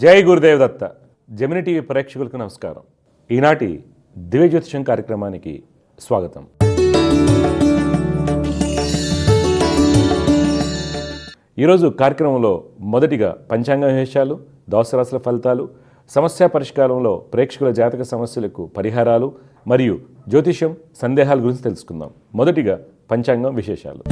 జై గురుదేవ్ దత్త. Gemini TV ప్రేక్షకులకు నమస్కారం. ఈనాటి దివ్య జ్యోతిషం కార్యక్రమానికి స్వాగతం. ఈరోజు కార్యక్రమంలో మొదటిగా పంచాంగ విశేషాలు, దోస రాశుల ఫలితాలు, సమస్య పరిష్కారంలో ప్రేక్షకుల జాతక సమస్యలకు పరిహారాలు మరియు జ్యోతిషం సందేహాల గురించి తెలుసుకుందాం. మొదటిగా పంచాంగం విశేషాలు.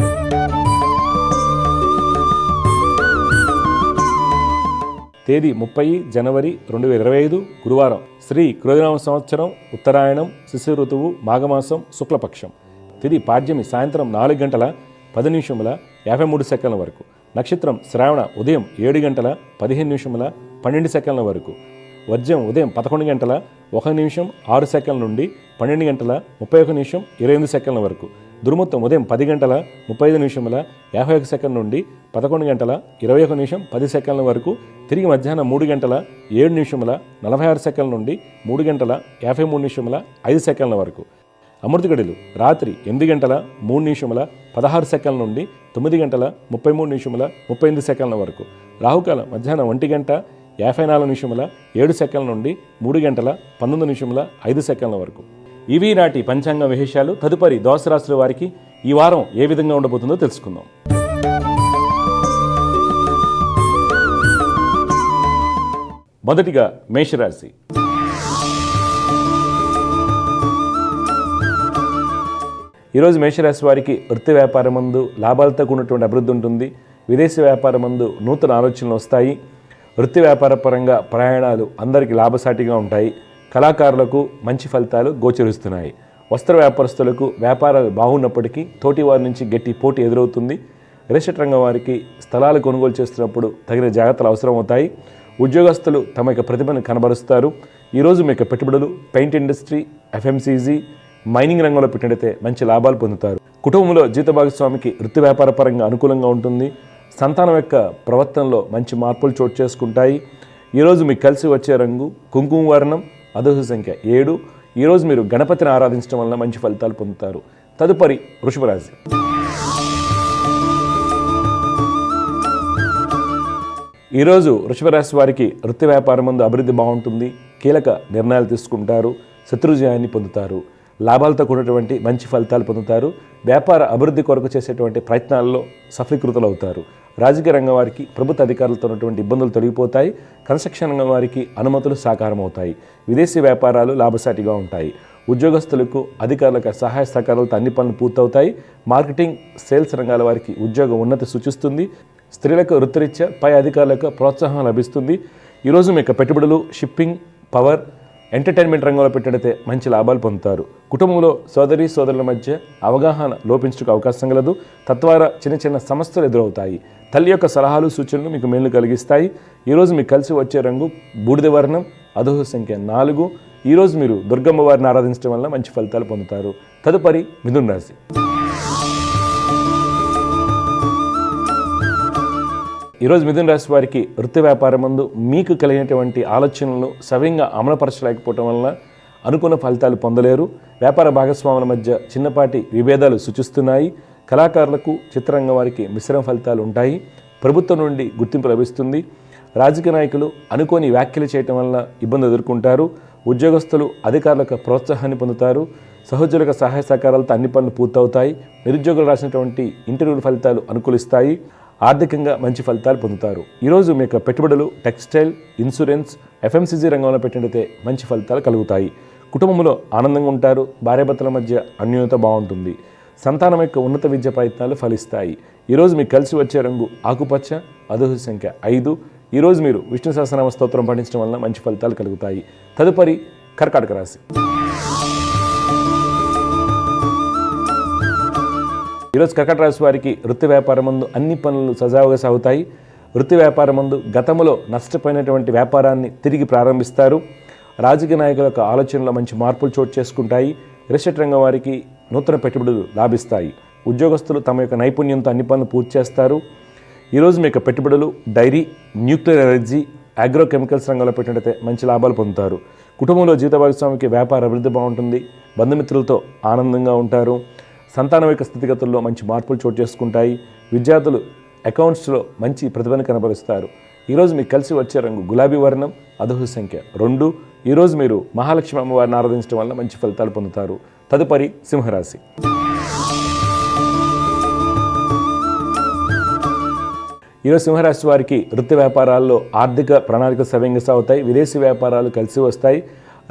తేదీ 30 జనవరి 2025 గురువారం. శ్రీ క్రోధినామ సంవత్సరం, ఉత్తరాయణం, శిశిర ఋతువు, మాఘమాసం, శుక్లపక్షం. తిథి పాడ్యమి సాయంత్రం 4:10:53 వరకు. నక్షత్రం శ్రావణ ఉదయం 7:15:12 వరకు. వర్జ్యం ఉదయం 11:01:06 నుండి 12:31:22 వరకు. దుర్ముహూర్తం ఉదయం 10:35:51 నుండి 11:21:10 వరకు. తిరిగి మధ్యాహ్నం 3:07:46 నుండి 3:53:05 వరకు. అమృత గడియలు రాత్రి 8:03:16 నుండి 9:33:35 వరకు. రాహుకాలం మధ్యాహ్నం 1:54:07 నుండి 3:19:05 వరకు. ఇవి నాటి పంచాంగ విశేషాలు. తదుపరి దోస రాశుల వారికి ఈ వారం ఏ విధంగా ఉండబోతుందో తెలుసుకుందాం. మొదటిగా మేషరాశి. ఈరోజు మేషరాశి వారికి వృత్తి వ్యాపారమందు లాభాలతో కూడినటువంటి అభివృద్ధి ఉంటుంది. విదేశీ వ్యాపారమందు నూతన ఆలోచనలు వస్తాయి. వృత్తి వ్యాపార పరంగా ప్రయాణాలు అందరికీ లాభసాటిగా ఉంటాయి. కళాకారులకు మంచి ఫలితాలు గోచరిస్తున్నాయి. వస్త్ర వ్యాపారస్తులకు వ్యాపారాలు బాగున్నప్పటికీ తోటి వారి నుంచి గట్టి పోటీ ఎదురవుతుంది. రియల్ ఎస్టేట్ రంగం వారికి స్థలాలు కొనుగోలు చేస్తున్నప్పుడు తగిన జాగ్రత్తలు అవసరమవుతాయి. ఉద్యోగస్తులు తమ యొక్క ప్రతిభను కనబరుస్తారు. ఈరోజు మీ యొక్క పెట్టుబడులు పెయింట్ ఇండస్ట్రీ, ఎఫ్ఎంసీజీ, మైనింగ్ రంగంలో పెట్టినట్టయితే మంచి లాభాలు పొందుతారు. కుటుంబంలో జీవిత భాగస్వామికి వృత్తి వ్యాపార పరంగా అనుకూలంగా ఉంటుంది. సంతానం యొక్క ప్రవర్తనలో మంచి మార్పులు చోటు చేసుకుంటాయి. ఈరోజు మీకు కలిసి వచ్చే రంగు కుంకుమ వర్ణం, అదృష్ట సంఖ్య 7. ఈరోజు మీరు గణపతిని ఆరాధించడం వల్ల మంచి ఫలితాలు పొందుతారు. తదుపరి వృషభ రాశి. ఈరోజు వృషభ రాశి వారికి వృత్తి వ్యాపారం ముందు అభివృద్ధి బాగుంటుంది. కీలక నిర్ణయాలు తీసుకుంటారు. శత్రుజయాన్ని పొందుతారు. లాభాలతో కూడినటువంటి మంచి ఫలితాలు పొందుతారు. వ్యాపార అభివృద్ధి కొరకు చేసేటువంటి ప్రయత్నాల్లో సఫలీకృతులు అవుతారు. రాజకీయ రంగం వారికి ప్రభుత్వ అధికారులతో ఉన్నటువంటి ఇబ్బందులు తొలగిపోతాయి. కన్స్ట్రక్షన్ రంగం వారికి అనుమతులు సాకారం అవుతాయి. విదేశీ వ్యాపారాలు లాభసాటిగా ఉంటాయి. ఉద్యోగస్తులకు అధికారులకు సహాయ సహకారాలతో అన్ని పనులు పూర్తవుతాయి. మార్కెటింగ్, సేల్స్ రంగాల వారికి ఉద్యోగ ఉన్నతి సూచిస్తుంది. స్త్రీలకు వృత్తిరీత్యా పై అధికారులకు ప్రోత్సాహం లభిస్తుంది. ఈరోజు మీ యొక్క పెట్టుబడులు షిప్పింగ్, పవర్, ఎంటర్టైన్మెంట్ రంగంలో పెట్టినట్లయితే మంచి లాభాలు పొందుతారు. కుటుంబంలో సోదరి సోదరుల మధ్య అవగాహన లోపించడానికి అవకాశం కలదు. తద్వారా చిన్న చిన్న సమస్యలు ఎదురవుతాయి. తల్లి యొక్క సలహాలు, సూచనలు మీకు మేలు కలిగిస్తాయి. ఈరోజు మీకు కలిసి వచ్చే రంగు బూడిద వర్ణం, అదృష్ట సంఖ్య 4. ఈరోజు మీరు దుర్గమ్మ వారిని ఆరాధించడం వల్ల మంచి ఫలితాలు పొందుతారు. తదుపరి మిథున రాశి. ఈరోజు మిథున రాశి వారికి వృత్తి వ్యాపారం ముందు మీకు కలిగినటువంటి ఆలోచనలను సవ్యంగా అమలుపరచలేకపోవటం వలన అనుకున్న ఫలితాలు పొందలేరు. వ్యాపార భాగస్వాముల మధ్య చిన్నపాటి విభేదాలు సూచిస్తున్నాయి. కళాకారులకు, చిత్రరంగం వారికి మిశ్రమ ఫలితాలు ఉంటాయి. ప్రభుత్వం నుండి గుర్తింపు లభిస్తుంది. రాజకీయ నాయకులు అనుకోని వ్యాఖ్యలు చేయటం వలన ఇబ్బంది ఎదుర్కొంటారు. ఉద్యోగస్తులు అధికారులకు ప్రోత్సాహాన్ని పొందుతారు. సహోద్యోగుల సహాయ సహకారాలతో అన్ని పనులు పూర్తవుతాయి. నిరుద్యోగులు రాసినటువంటి ఇంటర్వ్యూల ఫలితాలు అనుకూలిస్తాయి. ఆర్థికంగా మంచి ఫలితాలు పొందుతారు. ఈరోజు మీ యొక్క పెట్టుబడులు టెక్స్టైల్, ఇన్సూరెన్స్, ఎఫ్ఎంసీజీ రంగంలో పెట్టినట్లయితే మంచి ఫలితాలు కలుగుతాయి. కుటుంబంలో ఆనందంగా ఉంటారు. భార్యాభర్తల మధ్య అన్యోన్యత బాగుంటుంది. సంతానం యొక్క ఉన్నత విద్య ప్రయత్నాలు ఫలిస్తాయి. ఈరోజు మీకు కలిసి వచ్చే రంగు ఆకుపచ్చ, అదృష్ట సంఖ్య 5. ఈరోజు మీరు విష్ణు సహస్రనామ స్తోత్రం పఠించడం వలన మంచి ఫలితాలు కలుగుతాయి. తదుపరి కర్కాటక రాశి. ఈరోజు కర్కాటక రాశి వారికి వృత్తి వ్యాపారం ముందు అన్ని పనులు సజావుగా సాగుతాయి. వృత్తి వ్యాపారం ముందు గతంలో నష్టపోయినటువంటి వ్యాపారాన్ని తిరిగి ప్రారంభిస్తారు. రాజకీయ నాయకుల యొక్క ఆలోచనలో మంచి మార్పులు చోటు చేసుకుంటాయి. రియల్ ఎస్టేట్ రంగం వారికి నూతన పెట్టుబడులు లాభిస్తాయి. ఉద్యోగస్తులు తమ యొక్క నైపుణ్యంతో అన్ని పనులు పూర్తి చేస్తారు. ఈరోజు మీ యొక్క పెట్టుబడులు డైరీ, న్యూక్లియర్ ఎనర్జీ, అగ్రోకెమికల్స్ రంగంలో పెట్టినట్లయితే మంచి లాభాలు పొందుతారు. కుటుంబంలో జీవిత భాగస్వామికి వ్యాపార అభివృద్ధి బాగుంటుంది. బంధుమిత్రులతో ఆనందంగా ఉంటారు. సంతానం యొక్క స్థితిగతుల్లో మంచి మార్పులు చోటు చేసుకుంటాయి. విద్యార్థులు అకౌంట్స్లో మంచి ప్రతిభను కనబరుస్తారు. ఈరోజు మీకు కలిసి వచ్చే రంగు గులాబీ వర్ణం, అదృష్ట సంఖ్య 2. ఈరోజు మీరు మహాలక్ష్మి అమ్మవారిని ఆరాధించడం వల్ల మంచి ఫలితాలు పొందుతారు. తదుపరి సింహరాశి. ఈరోజు సింహరాశి వారికి వృత్తి వ్యాపారాల్లో ఆర్థిక ప్రణాళికలు సవ్యంగా సాగుతాయి. విదేశీ వ్యాపారాలు కలిసి వస్తాయి.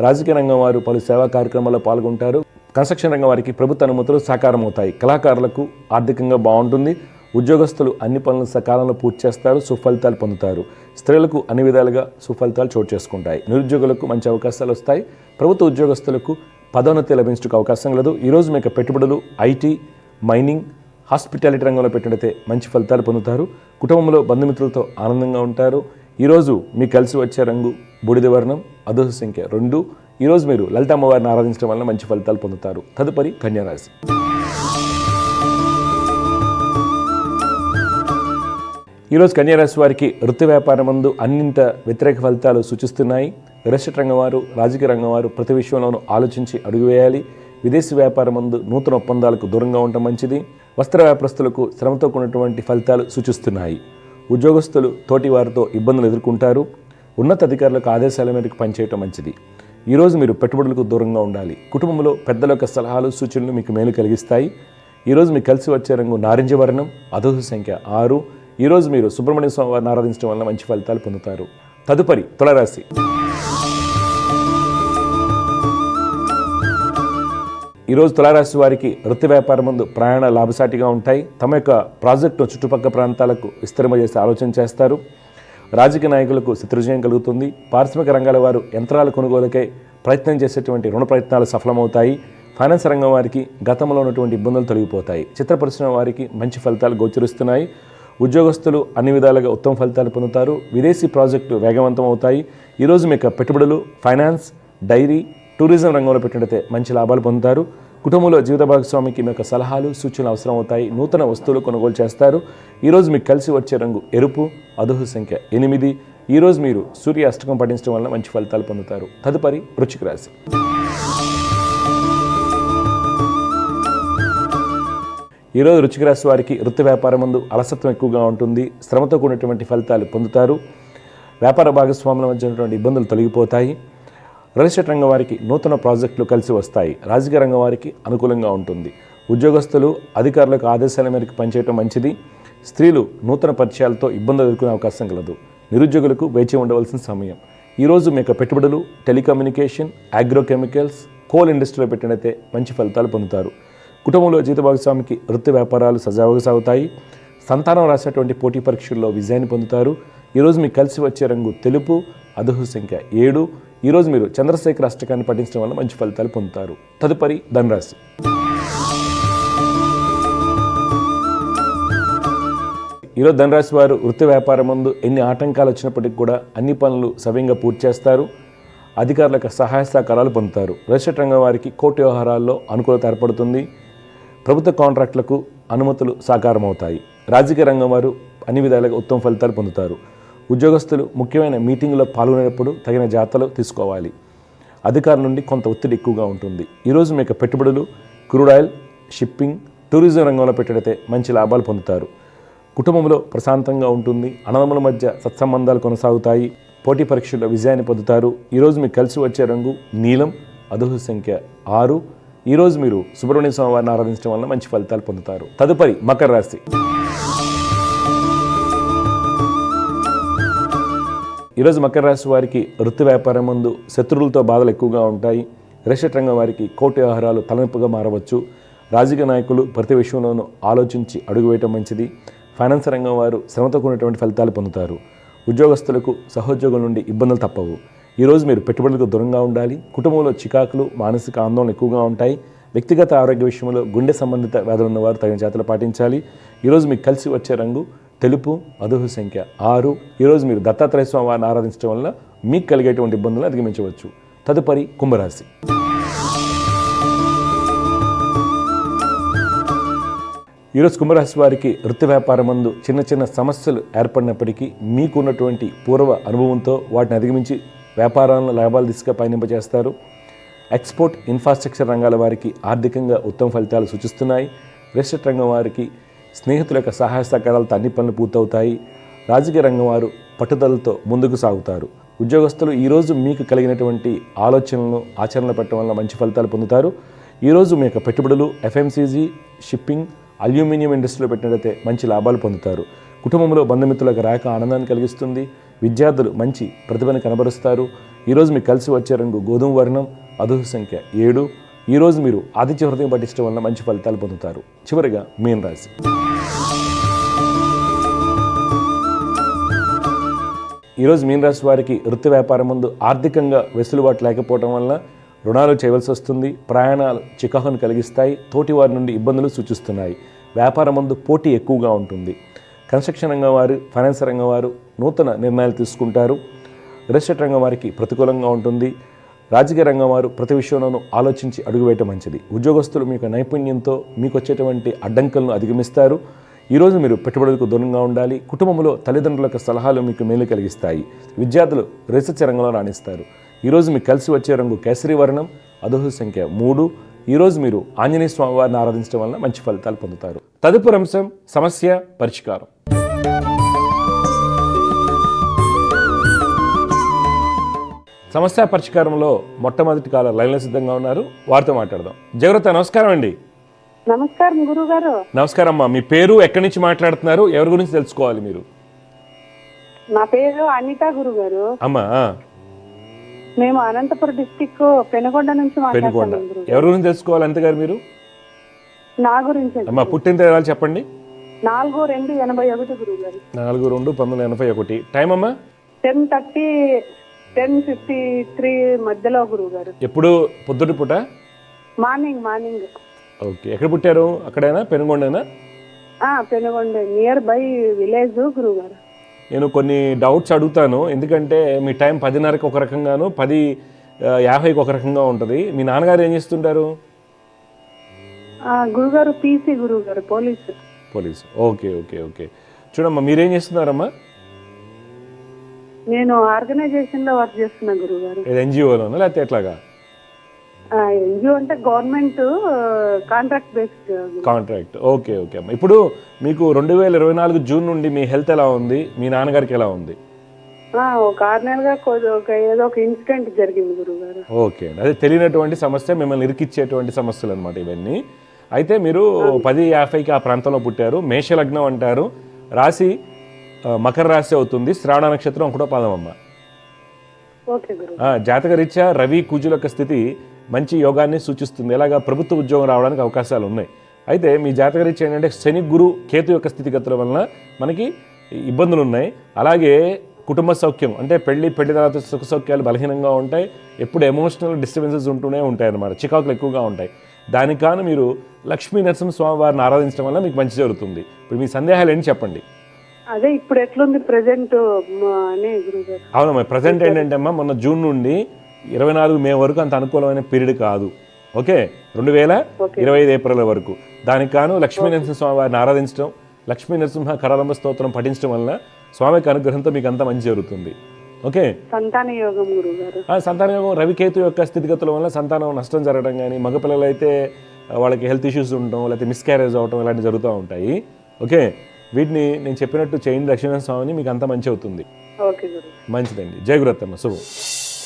రాజకీయ రంగం వారు పలు సేవా కార్యక్రమాల్లో పాల్గొంటారు. కన్స్ట్రక్షన్ రంగం వారికి ప్రభుత్వ అనుమతులు సాకారం అవుతాయి. కళాకారులకు ఆర్థికంగా బాగుంటుంది. ఉద్యోగస్తులు అన్ని పనులను సకాలంలో పూర్తి చేస్తారు, సుఫలితాలు పొందుతారు. స్త్రీలకు అన్ని విధాలుగా సుఫలితాలు చోటు చేసుకుంటాయి. నిరుద్యోగులకు మంచి అవకాశాలు వస్తాయి. ప్రభుత్వ ఉద్యోగస్తులకు పదోన్నతి లభించడానికి అవకాశం కలదు. ఈరోజు మీకు పెట్టుబడులు ఐటీ, మైనింగ్, హాస్పిటాలిటీ రంగంలో పెట్టినట్లయితే మంచి ఫలితాలు పొందుతారు. కుటుంబంలో బంధుమిత్రులతో ఆనందంగా ఉంటారు. ఈరోజు మీకు కలిసి వచ్చే రంగు బూడిద వర్ణం, అదృష్ట సంఖ్య 2. ఈరోజు మీరు లలిత అమ్మవారిని ఆరాధించడం వల్ల మంచి ఫలితాలు పొందుతారు. తదుపరి కన్యారాశి. ఈరోజు కన్యారాశి వారికి వృత్తి వ్యాపారం ముందు అన్నింట వ్యతిరేక ఫలితాలు సూచిస్తున్నాయి. రియల్ రంగం వారు, రాజకీయ రంగం వారు ప్రతి విషయంలోనూ ఆలోచించి అడుగు వేయాలి. విదేశీ వ్యాపారం ముందు నూతన ఒప్పందాలకు దూరంగా ఉండటం మంచిది. వస్త్ర వ్యాపారస్తులకు శ్రమతో కూడినటువంటి ఫలితాలు సూచిస్తున్నాయి. ఉద్యోగస్తులు తోటి వారితో ఇబ్బందులు ఎదుర్కొంటారు. ఉన్నత అధికారులకు ఆదేశాల మేరకు పనిచేయటం మంచిది. ఈరోజు మీరు పెట్టుబడులకు దూరంగా ఉండాలి. కుటుంబంలో పెద్దల యొక్క సలహాలు, సూచనలు మీకు మేలు కలిగిస్తాయి. ఈరోజు మీకు కలిసి వచ్చే రంగు నారింజ వర్ణం, అదృష్ట సంఖ్య 6. ఈరోజు మీరు సుబ్రహ్మణ్య స్వామి వారిని ఆరాధించడం వల్ల మంచి ఫలితాలు పొందుతారు. తదుపరి తులారాశి. ఈరోజు తులారాశి వారికి వృత్తి వ్యాపారం ముందు ప్రయాణ లాభసాటిగా ఉంటాయి. తమ యొక్క ప్రాజెక్టు చుట్టుపక్కల ప్రాంతాలకు విస్తరింపజేసే ఆలోచన చేస్తారు. రాజకీయ నాయకులకు శత్రుజయం కలుగుతుంది. పారిశ్రామిక రంగాల వారు యంత్రాల కొనుగోలుకై ప్రయత్నం చేసేటువంటి రుణ ప్రయత్నాలు సఫలమవుతాయి. ఫైనాన్స్ రంగం వారికి గతంలో ఉన్నటువంటి ఇబ్బందులు తొలగిపోతాయి. చిత్ర పరిశ్రమ వారికి మంచి ఫలితాలు గోచరిస్తున్నాయి. ఉద్యోగస్తులు అన్ని విధాలుగా ఉత్తమ ఫలితాలు పొందుతారు. విదేశీ ప్రాజెక్టు వేగవంతం అవుతాయి. ఈరోజు మీకు పెట్టుబడులు ఫైనాన్స్, డైరీ, టూరిజం రంగంలో పెట్టినట్లయితే మంచి లాభాలు పొందుతారు. కుటుంబంలో జీవిత భాగస్వామికి మీ యొక్క సలహాలు, సూచనలు అవసరం అవుతాయి. నూతన వస్తువులు కొనుగోలు చేస్తారు. ఈరోజు మీకు కలిసి వచ్చే రంగు ఎరుపు, అదృష్ట సంఖ్య 8. ఈరోజు మీరు సూర్య అష్టకం పఠించడం వల్ల మంచి ఫలితాలు పొందుతారు. తదుపరి వృశ్చిక రాశి. ఈరోజు వృశ్చిక రాశి వారికి వృత్తి వ్యాపారం ముందు అలసత్వం ఎక్కువగా ఉంటుంది. శ్రమతో కూడినటువంటి ఫలితాలు పొందుతారు. వ్యాపార భాగస్వాముల మధ్య ఉన్నటువంటి ఇబ్బందులు తొలగిపోతాయి. రియల్ ఎస్టేట్ రంగం వారికి నూతన ప్రాజెక్టులు కలిసి వస్తాయి. రాజకీయ రంగం వారికి అనుకూలంగా ఉంటుంది. ఉద్యోగస్తులు అధికారులకు ఆదేశాల మేరకు పనిచేయడం మంచిది. స్త్రీలు నూతన పరిచయాలతో ఇబ్బందులు ఎదుర్కొనే అవకాశం కలదు. నిరుద్యోగులకు వేచి ఉండవలసిన సమయం. ఈరోజు మీ యొక్క పెట్టుబడులు టెలికమ్యూనికేషన్, అగ్రోకెమికల్స్, కోల్ ఇండస్ట్రీలో పెట్టినైతే మంచి ఫలితాలు పొందుతారు. కుటుంబంలో జీవిత భాగస్వామికి వృత్తి వ్యాపారాలు సజావుగా సాగుతాయి. సంతానం రాసేటువంటి పోటీ పరీక్షల్లో విజయాన్ని పొందుతారు. ఈరోజు మీకు కలిసి వచ్చే రంగు తెలుపు, అదృష్ట సంఖ్య 7. ఈరోజు మీరు చంద్రశేఖర అష్టకాన్ని పఠించడం వల్ల మంచి ఫలితాలు పొందుతారు. తదుపరి ధనురాశి. ఈరోజు ధనురాశి వారు వృత్తి వ్యాపారం ముందు ఎన్ని ఆటంకాలు వచ్చినప్పటికీ కూడా అన్ని పనులు సవ్యంగా పూర్తి చేస్తారు. అధికారులకు సహాయ సహకారాలు పొందుతారు. రియల్ ఎస్టేట్ రంగం వారికి కోర్టు వ్యవహారాల్లో అనుకూలత ఏర్పడుతుంది. ప్రభుత్వ కాంట్రాక్టులకు అనుమతులు సాకారం అవుతాయి. రాజకీయ రంగం వారు అన్ని విధాలుగా ఉత్తమ ఫలితాలు పొందుతారు. ఉద్యోగస్తులు ముఖ్యమైన మీటింగులో పాల్గొనేటప్పుడు తగిన జాగ్రత్తలు తీసుకోవాలి. అధికారుల నుండి కొంత ఒత్తిడి ఎక్కువగా ఉంటుంది. ఈరోజు మీకు పెట్టుబడులు క్రూడ్ ఆయిల్, షిప్పింగ్, టూరిజం రంగంలో పెట్టినట్లయితే మంచి లాభాలు పొందుతారు. కుటుంబంలో ప్రశాంతంగా ఉంటుంది. అన్నదమ్ముల మధ్య సత్సంబంధాలు కొనసాగుతాయి. పోటీ పరీక్షల్లో విజయాన్ని పొందుతారు. ఈరోజు మీకు కలిసి వచ్చే రంగు నీలం, అదృష్ట సంఖ్య 6. ఈరోజు మీరు సుబ్రహ్మణ్య స్వామి వారిని ఆరాధించడం వల్ల మంచి ఫలితాలు పొందుతారు. తదుపరి మకర రాశి. ఈరోజు మకర రాశి వారికి వృత్తి వ్యాపారం ముందు శత్రువులతో బాధలు ఎక్కువగా ఉంటాయి. రియల్ ఎస్టేట్ రంగం వారికి కోర్టు వ్యవహారాలు తలనొప్పిగా మారవచ్చు. రాజకీయ నాయకులు ప్రతి విషయంలోనూ ఆలోచించి అడుగు వేయటం మంచిది. ఫైనాన్స్ రంగం వారు శ్రమతో కూడినటువంటి ఫలితాలు పొందుతారు. ఉద్యోగస్తులకు సహోద్యోగుల నుండి ఇబ్బందులు తప్పవు. ఈరోజు మీరు పెట్టుబడులకు దూరంగా ఉండాలి. కుటుంబంలో చికాకులు, మానసిక ఆందోళన ఎక్కువగా ఉంటాయి. వ్యక్తిగత ఆరోగ్య విషయంలో గుండె సంబంధిత వ్యాధులు ఉన్నవారు తగిన జాగ్రత్తలు పాటించాలి. ఈరోజు మీకు కలిసి వచ్చే రంగు తెలుపు, అదృష్ట సంఖ్య 6. ఈరోజు మీరు దత్తాత్రేయ స్వామి వారిని ఆరాధించడం వల్ల మీకు కలిగేటువంటి ఇబ్బందులను అధిగమించవచ్చు. తదుపరి కుంభరాశి. ఈరోజు కుంభరాశి వారికి వృత్తి వ్యాపారం ముందు చిన్న చిన్న సమస్యలు ఏర్పడినప్పటికీ మీకున్నటువంటి పూర్వ అనుభవంతో వాటిని అధిగమించి వ్యాపారాలను లాభాలు దిశగా పయనింపజేస్తారు. ఎక్స్పోర్ట్, ఇన్ఫ్రాస్ట్రక్చర్ రంగాల వారికి ఆర్థికంగా ఉత్తమ ఫలితాలు సూచిస్తున్నాయి. రియల్ ఎస్టేట్ రంగం వారికి స్నేహితుల యొక్క సహాయ సహకారాలతో అన్ని పనులు పూర్తవుతాయి. రాజకీయ రంగం వారు పట్టుదలతో ముందుకు సాగుతారు. ఉద్యోగస్తులు ఈరోజు మీకు కలిగినటువంటి ఆలోచనలను ఆచరణలో పెట్టడం వల్ల మంచి ఫలితాలు పొందుతారు. ఈరోజు మీ యొక్క పెట్టుబడులు ఎఫ్ఎంసీజీ, షిప్పింగ్, అల్యూమినియం ఇండస్ట్రీలో పెట్టినట్లయితే మంచి లాభాలు పొందుతారు. కుటుంబంలో బంధుమిత్రులకు రాక ఆనందాన్ని కలిగిస్తుంది. విద్యార్థులు మంచి ప్రతిభను కనబరుస్తారు. ఈరోజు మీకు కలిసి వచ్చే రంగు గోధుమ వర్ణం, అదృష్ట సంఖ్య 7. ఈరోజు మీరు ఆదిత్య హృదయం పఠించడం వల్ల మంచి ఫలితాలు పొందుతారు. చివరిగా మీన రాశి. ఈరోజు మీన రాశి వారికి వృత్తి వ్యాపారం ముందు ఆర్థికంగా వెసులుబాటు లేకపోవడం వల్ల రుణాలు చేయవలసి వస్తుంది. ప్రయాణాలు చికాకును కలిగిస్తాయి. తోటి వారి నుండి ఇబ్బందులు సూచిస్తున్నాయి. వ్యాపారం ముందు పోటీ ఎక్కువగా ఉంటుంది. కన్స్ట్రక్షన్ రంగం వారు, ఫైనాన్స్ రంగం వారు నూతన నిర్ణయాలు తీసుకుంటారు. రియల్ ఎస్టేట్ రంగం వారికి ప్రతికూలంగా ఉంటుంది. రాజకీయ రంగం వారు ప్రతి విషయంలోనూ ఆలోచించి అడుగువేయటం మంచిది. ఉద్యోగస్తులు మీకు నైపుణ్యంతో మీకు వచ్చేటువంటి అడ్డంకులను అధిగమిస్తారు. ఈరోజు మీరు పెట్టుబడులకు దూరంగా ఉండాలి. కుటుంబంలో తల్లిదండ్రుల యొక్క సలహాలు మీకు మేలు కలిగిస్తాయి. విద్యార్థులు రీసెర్చ్ రంగంలో రాణిస్తారు. ఈరోజు మీకు కలిసి వచ్చే రంగు కేసరి వర్ణం, అదృష్ట సంఖ్య 3. ఈరోజు మీరు ఆంజనేయ స్వామి వారిని ఆరాధించడం వల్ల మంచి ఫలితాలు పొందుతారు. తదుపరి అంశం సమస్య పరిష్కారం. సమస్య పరిష్కారంలో మొట్టమొదటి కాల లైన్లో సిద్ధంగా ఉన్నారు. వారితో మాట్లాడదాం. జగరత, నమస్కారం అండి. నమస్కారం గురుగారు. నమస్కారం అమ్మా. మీ పేరు, ఎక్కడి నుంచి మాట్లాడుతున్నారు, ఎవరి గురించి తెలుసుకోవాలి మీరు? నా పేరు అనిత గురుగారు. అమ్మా, మేము అనంతపురం డిస్టిక్ పెనుగొండ నుంచి మాట్లాడుతున్నాం. ఎవరి గురించి తెలుసుకోవాలి అనిత గారు మీరు? నా గురించి అమ్మా. పుట్టిన తేదీ చెప్పండి. 4/2/81 గురుగారు. 4/2/1981. టైం అమ్మా? 10:30 10:53 మధ్యలో గురుగారు. ఎప్పుడు? పొద్దుటి పూట? మార్నింగ్. ఓకే. ఎక్కడ పుట్టారు? అక్కడైనా, పెనుగొండేనా? పెనుగొండ నియర్ బై విలేజ్ గురుగారు. నేను కొన్ని డౌట్స్ అడుగుతాను, ఎందుకంటే మీ టైం 10:30కి ఒక రకంగాను, 10:50కి ఒక రకంగా ఉంటుంది. మీ నాన్నగారు ఏం చేస్తుంటారు? గురుగారు పీసీ గురుగారు, పోలీసు. ఓకే. చూడమ్మా, మీరేం చేస్తున్నారమ్మా? నేను ఆర్గనైజేషన్ లో వర్క్ చేస్తున్నా గురుగారు. ఎన్జిఓలోనా లేకపోతే ఎట్లాగా? ఎన్జిఓ అంటే government contract based. Contract. Okay అమ్మా. ఇప్పుడు మీకు 2024 జూన్ నుండి మీ హెల్త్ ఎలా ఉంది? మీ నాన్నగారికి ఎలా ఉంది? ఒక 6 నెలలుగా ఏదో ఒక ఇన్సిడెంట్ జరిగింది గురుగారు. ఓకే. అదే తెలియనటువంటి సమస్య, మిమ్మల్ని ఇరికిచ్చేటువంటి సమస్యలు అనమాట ఇవన్నీ. అయితే మీరు 10:50కి ఆ ప్రాంతంలో పుట్టారు. మేషలగ్నం అంటారు. రాశి మకర రాశి అవుతుంది. శ్రావణ నక్షత్రం 1వ పాదం అమ్మ. జాతక రీత్యా రవి కుజుల యొక్క స్థితి మంచి యోగాన్ని సూచిస్తుంది. ఎలాగా? ప్రభుత్వ ఉద్యోగం రావడానికి అవకాశాలు ఉన్నాయి. అయితే మీ జాతక రీత్యా ఏంటంటే శని, గురు, కేతు యొక్క స్థితిగతుల వలన మనకి ఇబ్బందులు ఉన్నాయి. అలాగే కుటుంబ సౌఖ్యం అంటే పెళ్లి తర్వాత సుఖ సౌఖ్యాలు బలహీనంగా ఉంటాయి. ఎప్పుడు ఎమోషనల్ డిస్టర్బెన్సెస్ ఉంటూనే ఉంటాయి అన్నమాట. చికాకులు ఎక్కువగా ఉంటాయి. దానికి కాను మీరు లక్ష్మీ నరసింహస్వామి వారిని ఆరాధించడం వల్ల మీకు మంచి జరుగుతుంది. ఇప్పుడు మీ సందేహాలు ఏంటి చెప్పండి. అదే ఇప్పుడు ఎట్లుంది ప్రెసెంట్ అని గురుగారు? అవునమ్మా. ప్రెసెంట్ ఏంటంటే అమ్మా, మొన్న జూన్ నుండి 24 మే వరకు అంత అనుకూలమైన పీరియడ్ కాదు. ఓకే. 2025 ఏప్రిల్ వరకు. దానికి కాను లక్ష్మీ నరసింహస్వామి వారిని ఆరాధించడం, లక్ష్మీ నరసింహ కరాలంబ స్తోత్రం పఠించడం వల్ల స్వామికి అనుగ్రహంతో మీకు అంతా మంచి జరుగుతుంది. ఓకే. సంతాన యోగం గురుగారు. సంతాన యోగం రవికేతు యొక్క స్థితిగతుల వల్ల సంతానం నష్టం జరగడం కానీ, మగపిల్లలు అయితే వాళ్ళకి హెల్త్ ఇష్యూస్ ఉండటం, లేకపోతే మిస్క్యారేజ్ అవటం ఇలాంటివి జరుగుతూ ఉంటాయి. ఓకే. వీటిని నేను చెప్పినట్టు చేయండి లక్ష్మీనరసింహ స్వామిని, మీకు అంతా మంచి అవుతుంది. మంచిదండి. జయ గురుత్తమ్మ. శుభం.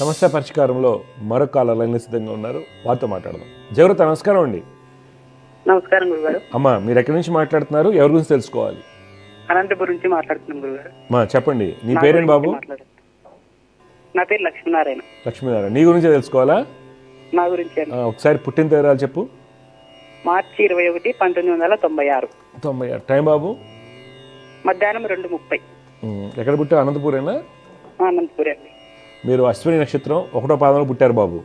సమస్య పరిష్కారంలో మరొక కాలర్ లైన్లో సిద్ధంగా ఉన్నారు. వారితో మాట్లాడదాం. జయగురత, నమస్కారం అండి. నమస్కారం గురుగారు. అమ్మా, మీరు ఎక్కడి నుంచి మాట్లాడుతున్నారు, ఎవరి గురించి తెలుసుకోవాలి? అనంతపురం నుంచి మాట్లాడుతున్నాం గురుగారు. మా చెప్పండి. నీ పేరేంటి బాబు? నా పేరు లక్ష్మీనారాయణ. లక్ష్మీనారాయణ. నీ గురించే తెలుసుకోవాలా? నా గురించి. ఒకసారి పుట్టిన తేదీ చెప్పు. మార్చి 21, 1996. 96. టైం బాబు? మధ్యాహ్నం 2:30. ఎక్కడ పుట్టావు? అనంతపురేనా? అనంతపురే అండి. మీరు అశ్విని నక్షత్రం 1వ పాదంలో పుట్టారు బాబు.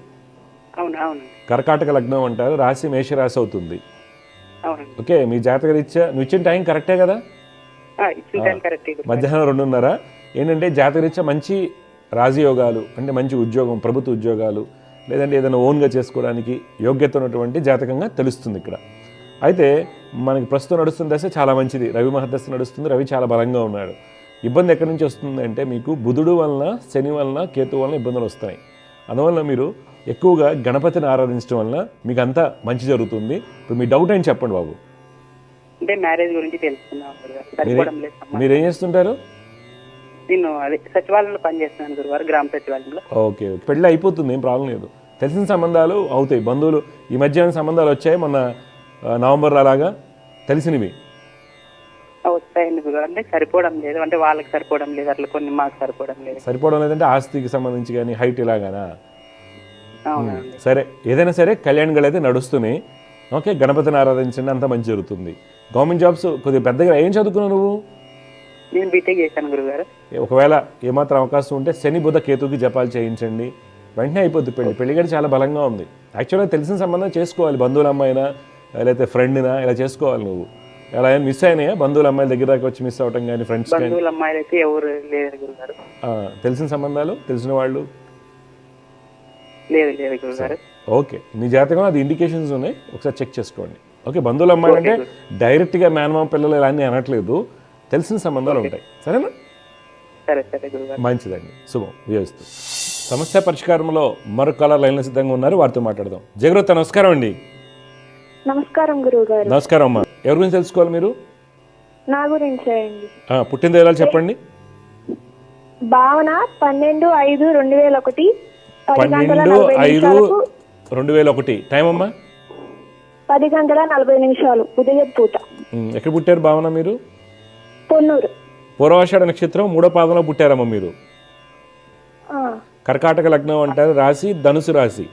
అవును. కర్కాటక లగ్నం అంటారు. రాశి మేషరాశి అవుతుంది. అవునండి. ఓకే. మీ జాతక రీత్యా నువ్వు ఇచ్చిన టైం కరెక్టే కదా? మధ్యాహ్నం 2:30. ఏంటంటే జాతక రీత్యా మంచి రాజయోగాలు అంటే మంచి ఉద్యోగం, ప్రభుత్వ ఉద్యోగాలు, లేదంటే ఏదైనా ఓన్గా చేసుకోవడానికి యోగ్యత ఉన్నటువంటి జాతకంగా తెలుస్తుంది ఇక్కడ. అయితే మనకి ప్రస్తుతం నడుస్తున్న దశ చాలా మంచిది. రవి మహర్దశ నడుస్తుంది. రవి చాలా బలంగా ఉన్నాడు. ఇబ్బంది ఎక్కడి నుంచి వస్తుందంటే మీకు బుధుడు వలన, శని వలన, కేతు వలన ఇబ్బందులు వస్తున్నాయి. అందువల్ల మీరు ఎక్కువగా గణపతిని ఆరాధించడం వలన మీకు అంతా మంచి జరుగుతుంది. ఇప్పుడు మీ డౌట్ ఏంటి చెప్పండి బాబు. అంటే మ్యారేజ్ గురించి తెలుసుకున్నాం. మీరేం చేస్తుంటారు? నేను అదే సచివాలయంలో పనిచేస్తున్నాను గురువారు, గ్రామ సచివాలయంలో. ఓకే ఓకే, పెళ్ళి అయిపోతుంది, ఏం ప్రాబ్లం లేదు. తెలిసిన సంబంధాలు అవుతాయి, బంధువులు ఈ మధ్య సంబంధాలు వచ్చాయి మొన్న నవంబర్ అలాగా తెలిసినవి. వస్తాయండి గురువారు, అంటే సరిపోవడం లేదు, అంటే వాళ్ళకి సరిపోవడం లేదు, అట్లా కొన్ని మాకు సరిపోవడం లేదు. సరిపోవడం లేదంటే ఆస్తికి సంబంధించి కానీ హైట్ ఇలాగానా? అవునండి. సరే, ఏదైనా సరే కళ్యాణ్ಗಳು అయితే నడుస్తున్నాయి. ఓకే, గణపతిని ఆరాధించండి, అంతా మంచి జరుగుతుంది. గవర్నమెంట్ జాబ్స్ కొద్దిగా పెద్దగా. ఏం చదువుకున్నావు నువ్వు? నేను బీటెక్ చేశాను గురుగారు. ఒకవేళ ఏమాత్రం అవకాశం ఉంటే శని బుధ కేతుకి జపాలు చేయించండి, వెంటనే అయిపోద్ది పెళ్లి. పెళ్లి కూడా చాలా బలంగా ఉంది. యాక్చువల్గా తెలిసిన సంబంధం చేసుకోవాలి, బంధువుల అమ్మాయినా లేకపోతే ఫ్రెండ్నా ఇలా చేసుకోవాలి. నువ్వు ఎలా అయినా మిస్ అయినాయా బంధువుల అమ్మాయిల దగ్గర దాకా వచ్చి మిస్ అవటం కానీ, ఫ్రెండ్స్ కానీ? బంధువుల అమ్మాయిలు అయితే ఎవరు లేరు గురుగారు. తెలిసిన సంబంధాలు, తెలిసిన వాళ్ళు? లేదు లేదు గురుగారు. ఓకే, నీ జాతకంలో అది ఇండికేషన్స్ ఉన్నాయి, ఒకసారి చెక్ చేసుకోండి. ఓకే, బంధువుల అమ్మాయిలు అంటే డైరెక్ట్గా మేనమామ పిల్లలు ఇలా అన్నీ అనట్లేదు, తెలిసిన సంబంధాలు ఉంటాయి. సరేనా? సరే సరే గురుగారు. మంచిదండి, శుభం వ్యవస్థ. సమస్య పరిష్కారంలో మరొక కళ లైన్లో సిద్ధంగా ఉన్నారు, వారితో మాట్లాడదాం. జగరూత నమస్కారం అండి. నమస్కారం గురువు గారు. నమస్కారం అమ్మా. ఎవరి గురించి తెలుసుకోవాలి మీరు? నా గురించే అండి. పుట్టిన వివరాలు చెప్పండి. భావన 12/5/2001 12/5/2001. టైం అమ్మా? 10:40 ఉదయం పూట. ఎక్కడ పుట్టారు భావన మీరు? పొన్నూరు. పూర్వాషాఢ నక్షత్రం 3వ పాదంలో పుట్టారమ్మా మీరు. కర్కాటక లగ్నం అంటారు, రాశి ధనుసు రాశి.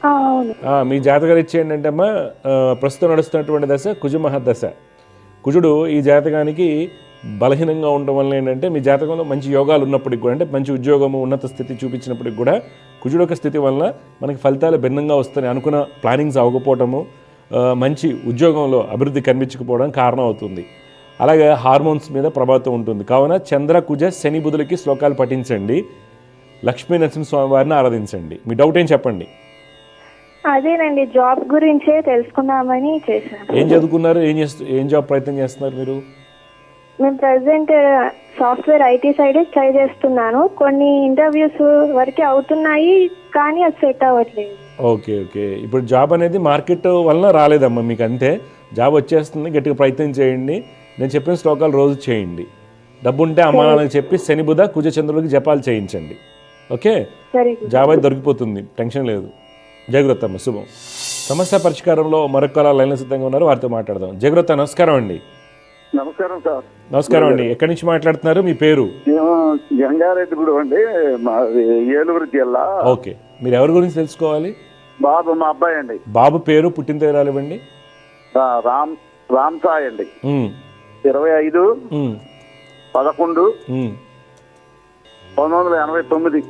అవును. మీ జాతకరీత్యా ఏంటంటే అమ్మా, ప్రస్తుతం నడుస్తున్నటువంటి దశ కుజమహదశ. కుజుడు ఈ జాతకానికి బలహీనంగా ఉండటం వల్ల ఏంటంటే, మీ జాతకంలో మంచి యోగాలు ఉన్నప్పటికి కూడా, అంటే మంచి ఉద్యోగము ఉన్నత స్థితి చూపించినప్పటికి కూడా కుజుడు యొక్క స్థితి వల్ల మనకి ఫలితాలు భిన్నంగా వస్తాయి. అనుకున్న ప్లానింగ్స్ అవ్వకపోవటము, మంచి ఉద్యోగంలో అభివృద్ధి కనిపించకపోవడం కారణం అవుతుంది. అలాగే హార్మోన్స్ మీద ప్రభావితం ఉంటుంది. కావున చంద్ర కుజ శని బుధులకి శ్లోకాలు పఠించండి, లక్ష్మీ నరసింహస్వామి వారిని ఆరాధించండి. మీ డౌట్ ఏం చెప్పండి? అదేనండి, జాబ్ గురించే తెలుసుకుందామని చేశాను. ఏం చదువుకున్నారు? ఏం జాబ్ ప్రయత్నం చేస్తున్నారు మీరు? మేము present software IT side try చేస్తున్నాను. కొన్ని ఇంటర్వ్యూస్ వరకే అవుతున్నాయి, కానీ అది సెట్ అవ్వట్లేదు. ఓకే ఓకే, ఇప్పుడు జాబ్ అనేది మార్కెట్ వలన రాలేదమ్మా మీకు, అంతే. జాబ్ వచ్చేస్తుంది, గట్టిగా ప్రయత్నం చేయండి. నేను చెప్పిన శ్లోకాలు రోజు చేయండి. డబ్బు ఉంటే అమ్మా నాన్నకి చెప్పి శని బుధ కుజ చంద్రులకి జపాలు చేయించండి. ఓకే, జాబ్ అయితే దొరికిపోతుంది, టెన్షన్ లేదు. జగరూత అమ్మ, శుభం. సమస్య పరిష్కారంలో మరొక లైన్లో సిద్ధంగా ఉన్నారు, వారితో మాట్లాడదాం. జగరూత నమస్కారం అండి. నమస్కారం సార్. నమస్కారం అండి. ఎక్కడి నుంచి మాట్లాడుతున్నారు? మీ పేరు? జంగారెడ్డిగూడెం అండి, మాది ఏలూరు జిల్లా. ఓకే, మీరు ఎవరి గురించి తెలుసుకోవాలి? బాబు, మా అబ్బాయి అండి. బాబు పేరు, పుట్టిన తేదీ ఇవ్వండి. రామ్ సాయి అండి. 25/11/1989.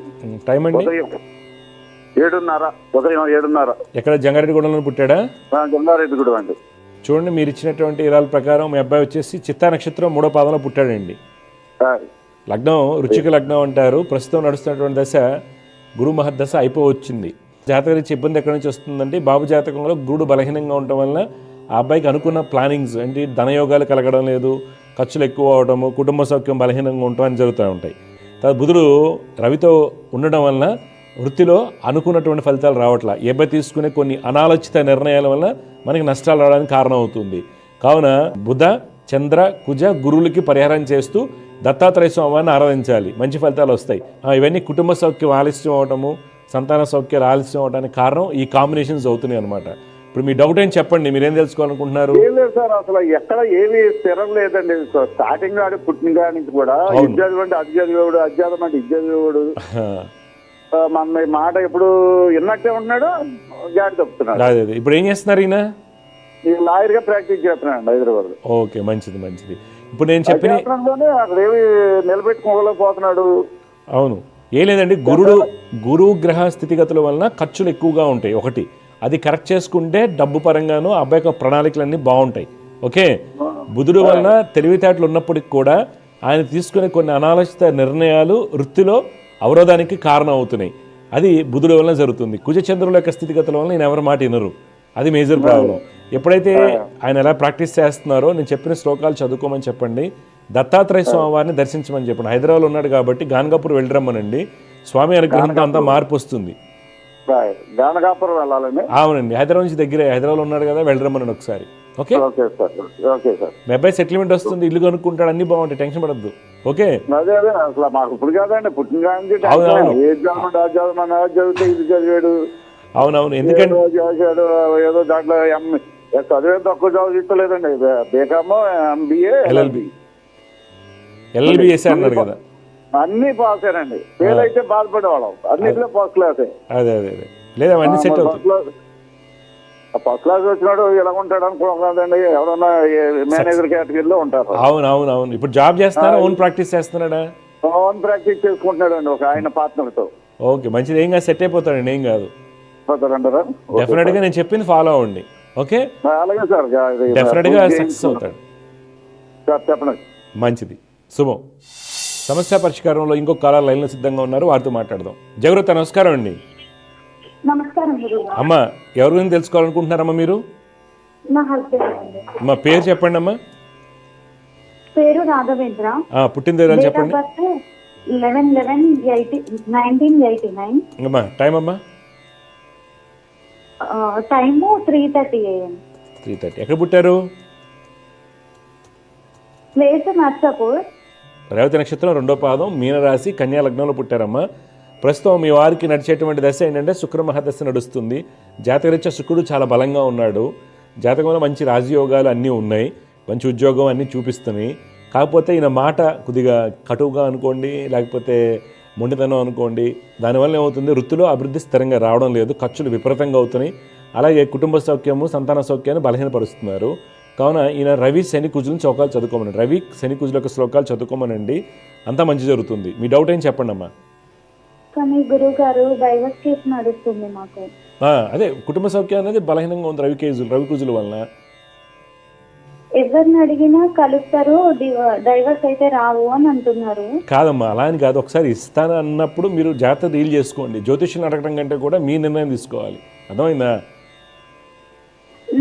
టైం అండి? ఉదయం 7:30. ఎక్కడ? జంగారెడ్డిగూడెంలో పుట్టాడా? జంగారెడ్డిగూడెం అండి. చూడండి, మీరు ఇచ్చినటువంటి వివరాల ప్రకారం మీ అబ్బాయి వచ్చేసి చిత్తా నక్షత్రం 3వ పాదంలో పుట్టాడండి. లగ్నం వృశ్చిక లగ్నం అంటారు. ప్రస్తుతం నడుస్తున్నటువంటి దశ గురు మహద్దశ అయిపోవచ్చింది. జాతకరీత్యా ఇబ్బంది ఎక్కడి నుంచి వస్తుందంటే, బాబు జాతకంలో గురుడు బలహీనంగా ఉండటం వల్ల ఆ అబ్బాయికి అనుకున్న ప్లానింగ్స్ అంటే ధనయోగాలు కలగడం లేదు, ఖర్చులు ఎక్కువ అవడము, కుటుంబ సౌఖ్యం బలహీనంగా ఉండటం అని జరుగుతూ ఉంటాయి. తర్వాత బుధుడు రవితో ఉండడం వలన వృత్తిలో అనుకున్నటువంటి ఫలితాలు రావట్లా. ఏబై తీసుకునే కొన్ని అనాలోచిత నిర్ణయాల వల్ల మనకి నష్టాలు రావడానికి కారణం అవుతుంది. కావున బుధ చంద్ర కుజ గురువులకి పరిహారం చేస్తూ దత్తాత్రేయ స్వామిని ఆరాధించాలి, మంచి ఫలితాలు వస్తాయి. ఇవన్నీ కుటుంబ సౌఖ్యం ఆలస్యం అవటము, సంతాన సౌఖ్యాలు ఆలస్యం అవడానికి కారణం ఈ కాంబినేషన్స్ అవుతున్నాయి అనమాట. ఇప్పుడు మీ డౌట్ ఏం చెప్పండి, మీరేం తెలుసుకోవాలనుకుంటున్నారు? ఏం లేదు సార్, అసలు ఎక్కడ ఏమీ స్థిరం లేదండి. స్టార్టింగ్ నాడు పుట్టిన కాడి నుంచి కూడా ఇది చదివండి అది చదివేవాడు, అది చదవండి ఇది చదివేవాడు. మన మాట ఎప్పుడు విన్నట్టే ఉంటున్నాడు, గాడి తప్పుతున్నాడు. ఇప్పుడు ఏం చేస్తున్నారు ఈయన? లాయర్ గా ప్రాక్టీస్ చేస్తున్నాడు హైదరాబాద్. ఓకే, మంచిది మంచిది. ఇప్పుడు నేను చెప్పిన అక్కడ ఏమి నిలబెట్టుకోలేకపోతున్నాడు. అవును, ఏం లేదండి, గురువు గ్రహ స్థితిగతుల వలన ఖర్చులు ఎక్కువగా ఉంటాయి. ఒకటి అది కరెక్ట్ చేసుకుంటే డబ్బు పరంగాను అబ్బాయి యొక్క ప్రణాళికలన్నీ బాగుంటాయి. ఓకే, బుధుడు వలన తెలివితేటలు ఉన్నప్పటికి కూడా ఆయన తీసుకునే కొన్ని అనాలోచిత నిర్ణయాలు వృత్తిలో అవరోధానికి కారణం అవుతున్నాయి. అది బుధుడు వలన జరుగుతుంది. కుజచంద్రుల యొక్క స్థితిగతుల వలన నేను ఎవరి మాట వినరు, అది మేజర్ ప్రాబ్లం. ఎప్పుడైతే ఆయన ఎలా ప్రాక్టీస్ చేస్తున్నారో నేను చెప్పిన శ్లోకాలు చదువుకోమని చెప్పండి, దత్తాత్రేయ స్వామి వారిని దర్శించమని చెప్పండి. హైదరాబాద్లో ఉన్నాడు కాబట్టి గాన్గాపూర్ వెళ్ళరమ్మనండి, స్వామి అనుగ్రహంతో అంతా మార్పు వస్తుంది. అవునండి, హైదరాబాద్ నుంచి దగ్గరే, హైదరాబాద్లో ఉన్నాడు కదా, వెళ్ళరమ్మనండి ఒకసారి. ఓకే, మీ అబ్బాయి సెటిల్మెంట్ వస్తుంది, ఇల్లు కొనుక్కుంటాడు, అన్ని బాగుంటాయి, టెన్షన్ పడద్దు. ఓకే, అదే అసలు మాకు ఇప్పుడు కాదండి పుట్టిన కానీ అవునవును. ఏ చదవమంటే అది చదవమని అది చదివితే ఇది చదివాడు, అవునవును. ఎందుకంటే ఏదో చేశాడు, ఏదో దాంట్లో చదివే తక్కువ చదివిస్తలేదండి. బీకామ్, ఎంబీఏ, ఎల్ఎల్బి చేశారు అన్నారు కదా. అన్ని పాస్ అయ్యానండి. ఫెయిల్ అయితే బాధపడేవాళ్ళం, అన్నింటిలో ఫస్ట్ క్లాసే. అదే అదే అదే లేదా అవన్నీ సెట్ అవుతుంది. ఫస్ట్ క్లాస్ వచ్చినాడు ఇలా ఉంటాడు అనుకోదండి. ఎవరన్నా మేనేజర్ కేటగిరీలో ఉంటారు. అవును అవును అవును. ఇప్పుడు జాబ్ చేస్తున్నారా, ఓన్ ప్రాక్టీస్ చేస్తున్నాడా? ఓన్ ప్రాక్టీస్ చేసుకుంటున్నాడు అండి ఒక ఆయన పార్ట్నర్తో. ఓకే, మంచిది. ఏం కాదు, సెట్ అయిపోతాడండి, ఏం కాదు. పోతారంటారా? డెఫినెట్ గా నేను చెప్పింది ఫాలో అవ్వండి. ఓకే, అలాగే సార్, డెఫినెట్ గా సక్సెస్ అవుతాడు. సార్ చెప్పండి. మంచిది, శుభం. సమస్య పరిష్కారంలో ఇంకొక కాలర్ లైన్లో సిద్ధంగా ఉన్నారు, వారితో మాట్లాడదాం. జగృత, నమస్కారం అండి. నమస్కారం గురువు. అమ్మ, ఎవరి గురించి తెలుసుకోవాలనుకుంటున్నారమ్మా మీరు? మా హస్బెండ్ అండి. అమ్మ పేరు చెప్పండి అమ్మా. పేరు రాఘవేంద్ర. పుట్టిన తేదీ చెప్పండి. 11/11/1989. అమ్మా టైం అమ్మా? Time 3:30 AM. 3:30. ఎక్కడ పుట్టారు? ప్లేస్ నర్సాపూర్. రేవతి నక్షత్రం 2వ పాదం, మీనరాశి, కన్యా లగ్నంలో పుట్టారమ్మా. ప్రస్తుతం మీ వారికి నడిచేటువంటి దశ ఏంటంటే శుక్ర మహాదశ నడుస్తుంది. జాతకరీత్యా శుక్రుడు చాలా బలంగా ఉన్నాడు. జాతకంలో మంచి రాజయోగాలు అన్నీ ఉన్నాయి, మంచి ఉద్యోగం అన్నీ చూపిస్తున్నాయి. కాకపోతే ఈయన మాట కొద్దిగా కటువుగా అనుకోండి, లేకపోతే మొండితనం అనుకోండి. దానివల్ల ఏమవుతుంది, వృత్తిలో అభివృద్ధి స్థిరంగా రావడం లేదు, ఖర్చులు విపరీతంగా అవుతున్నాయి. అలాగే కుటుంబ సౌఖ్యము, సంతాన సౌఖ్యాన్ని బలహీనపరుస్తున్నారు. కావున ఈయన రవి శని కుజులను శ్లోకాలు చదువుకోమనండి. రవి శని కుజుల యొక్క శ్లోకాలు చదువుకోమనండి, అంతా మంచి జరుగుతుంది. మీ డౌట్ ఏం చెప్పండి అమ్మా. కానీ గురువు గారు డైవర్స్ కేసు నడుస్తుంది మాకు. అదే కుటుంబ సౌఖ్యం అనేది బలహీనంగా ఉంది రవి కుజుల వలన. ఎవరిని అడిగినా కలుస్తారు, డైవర్స్ అయితే రావు అని అంటున్నారు. కాదమ్మా, అలా అని కాదు. ఒకసారి ఇస్తాను అన్నప్పుడు మీరు జాగ్రత్త డీల్ చేసుకోండి. జ్యోతిష్యం అడగడం కంటే కూడా మీ నిర్ణయం తీసుకోవాలి. అర్థమైందా?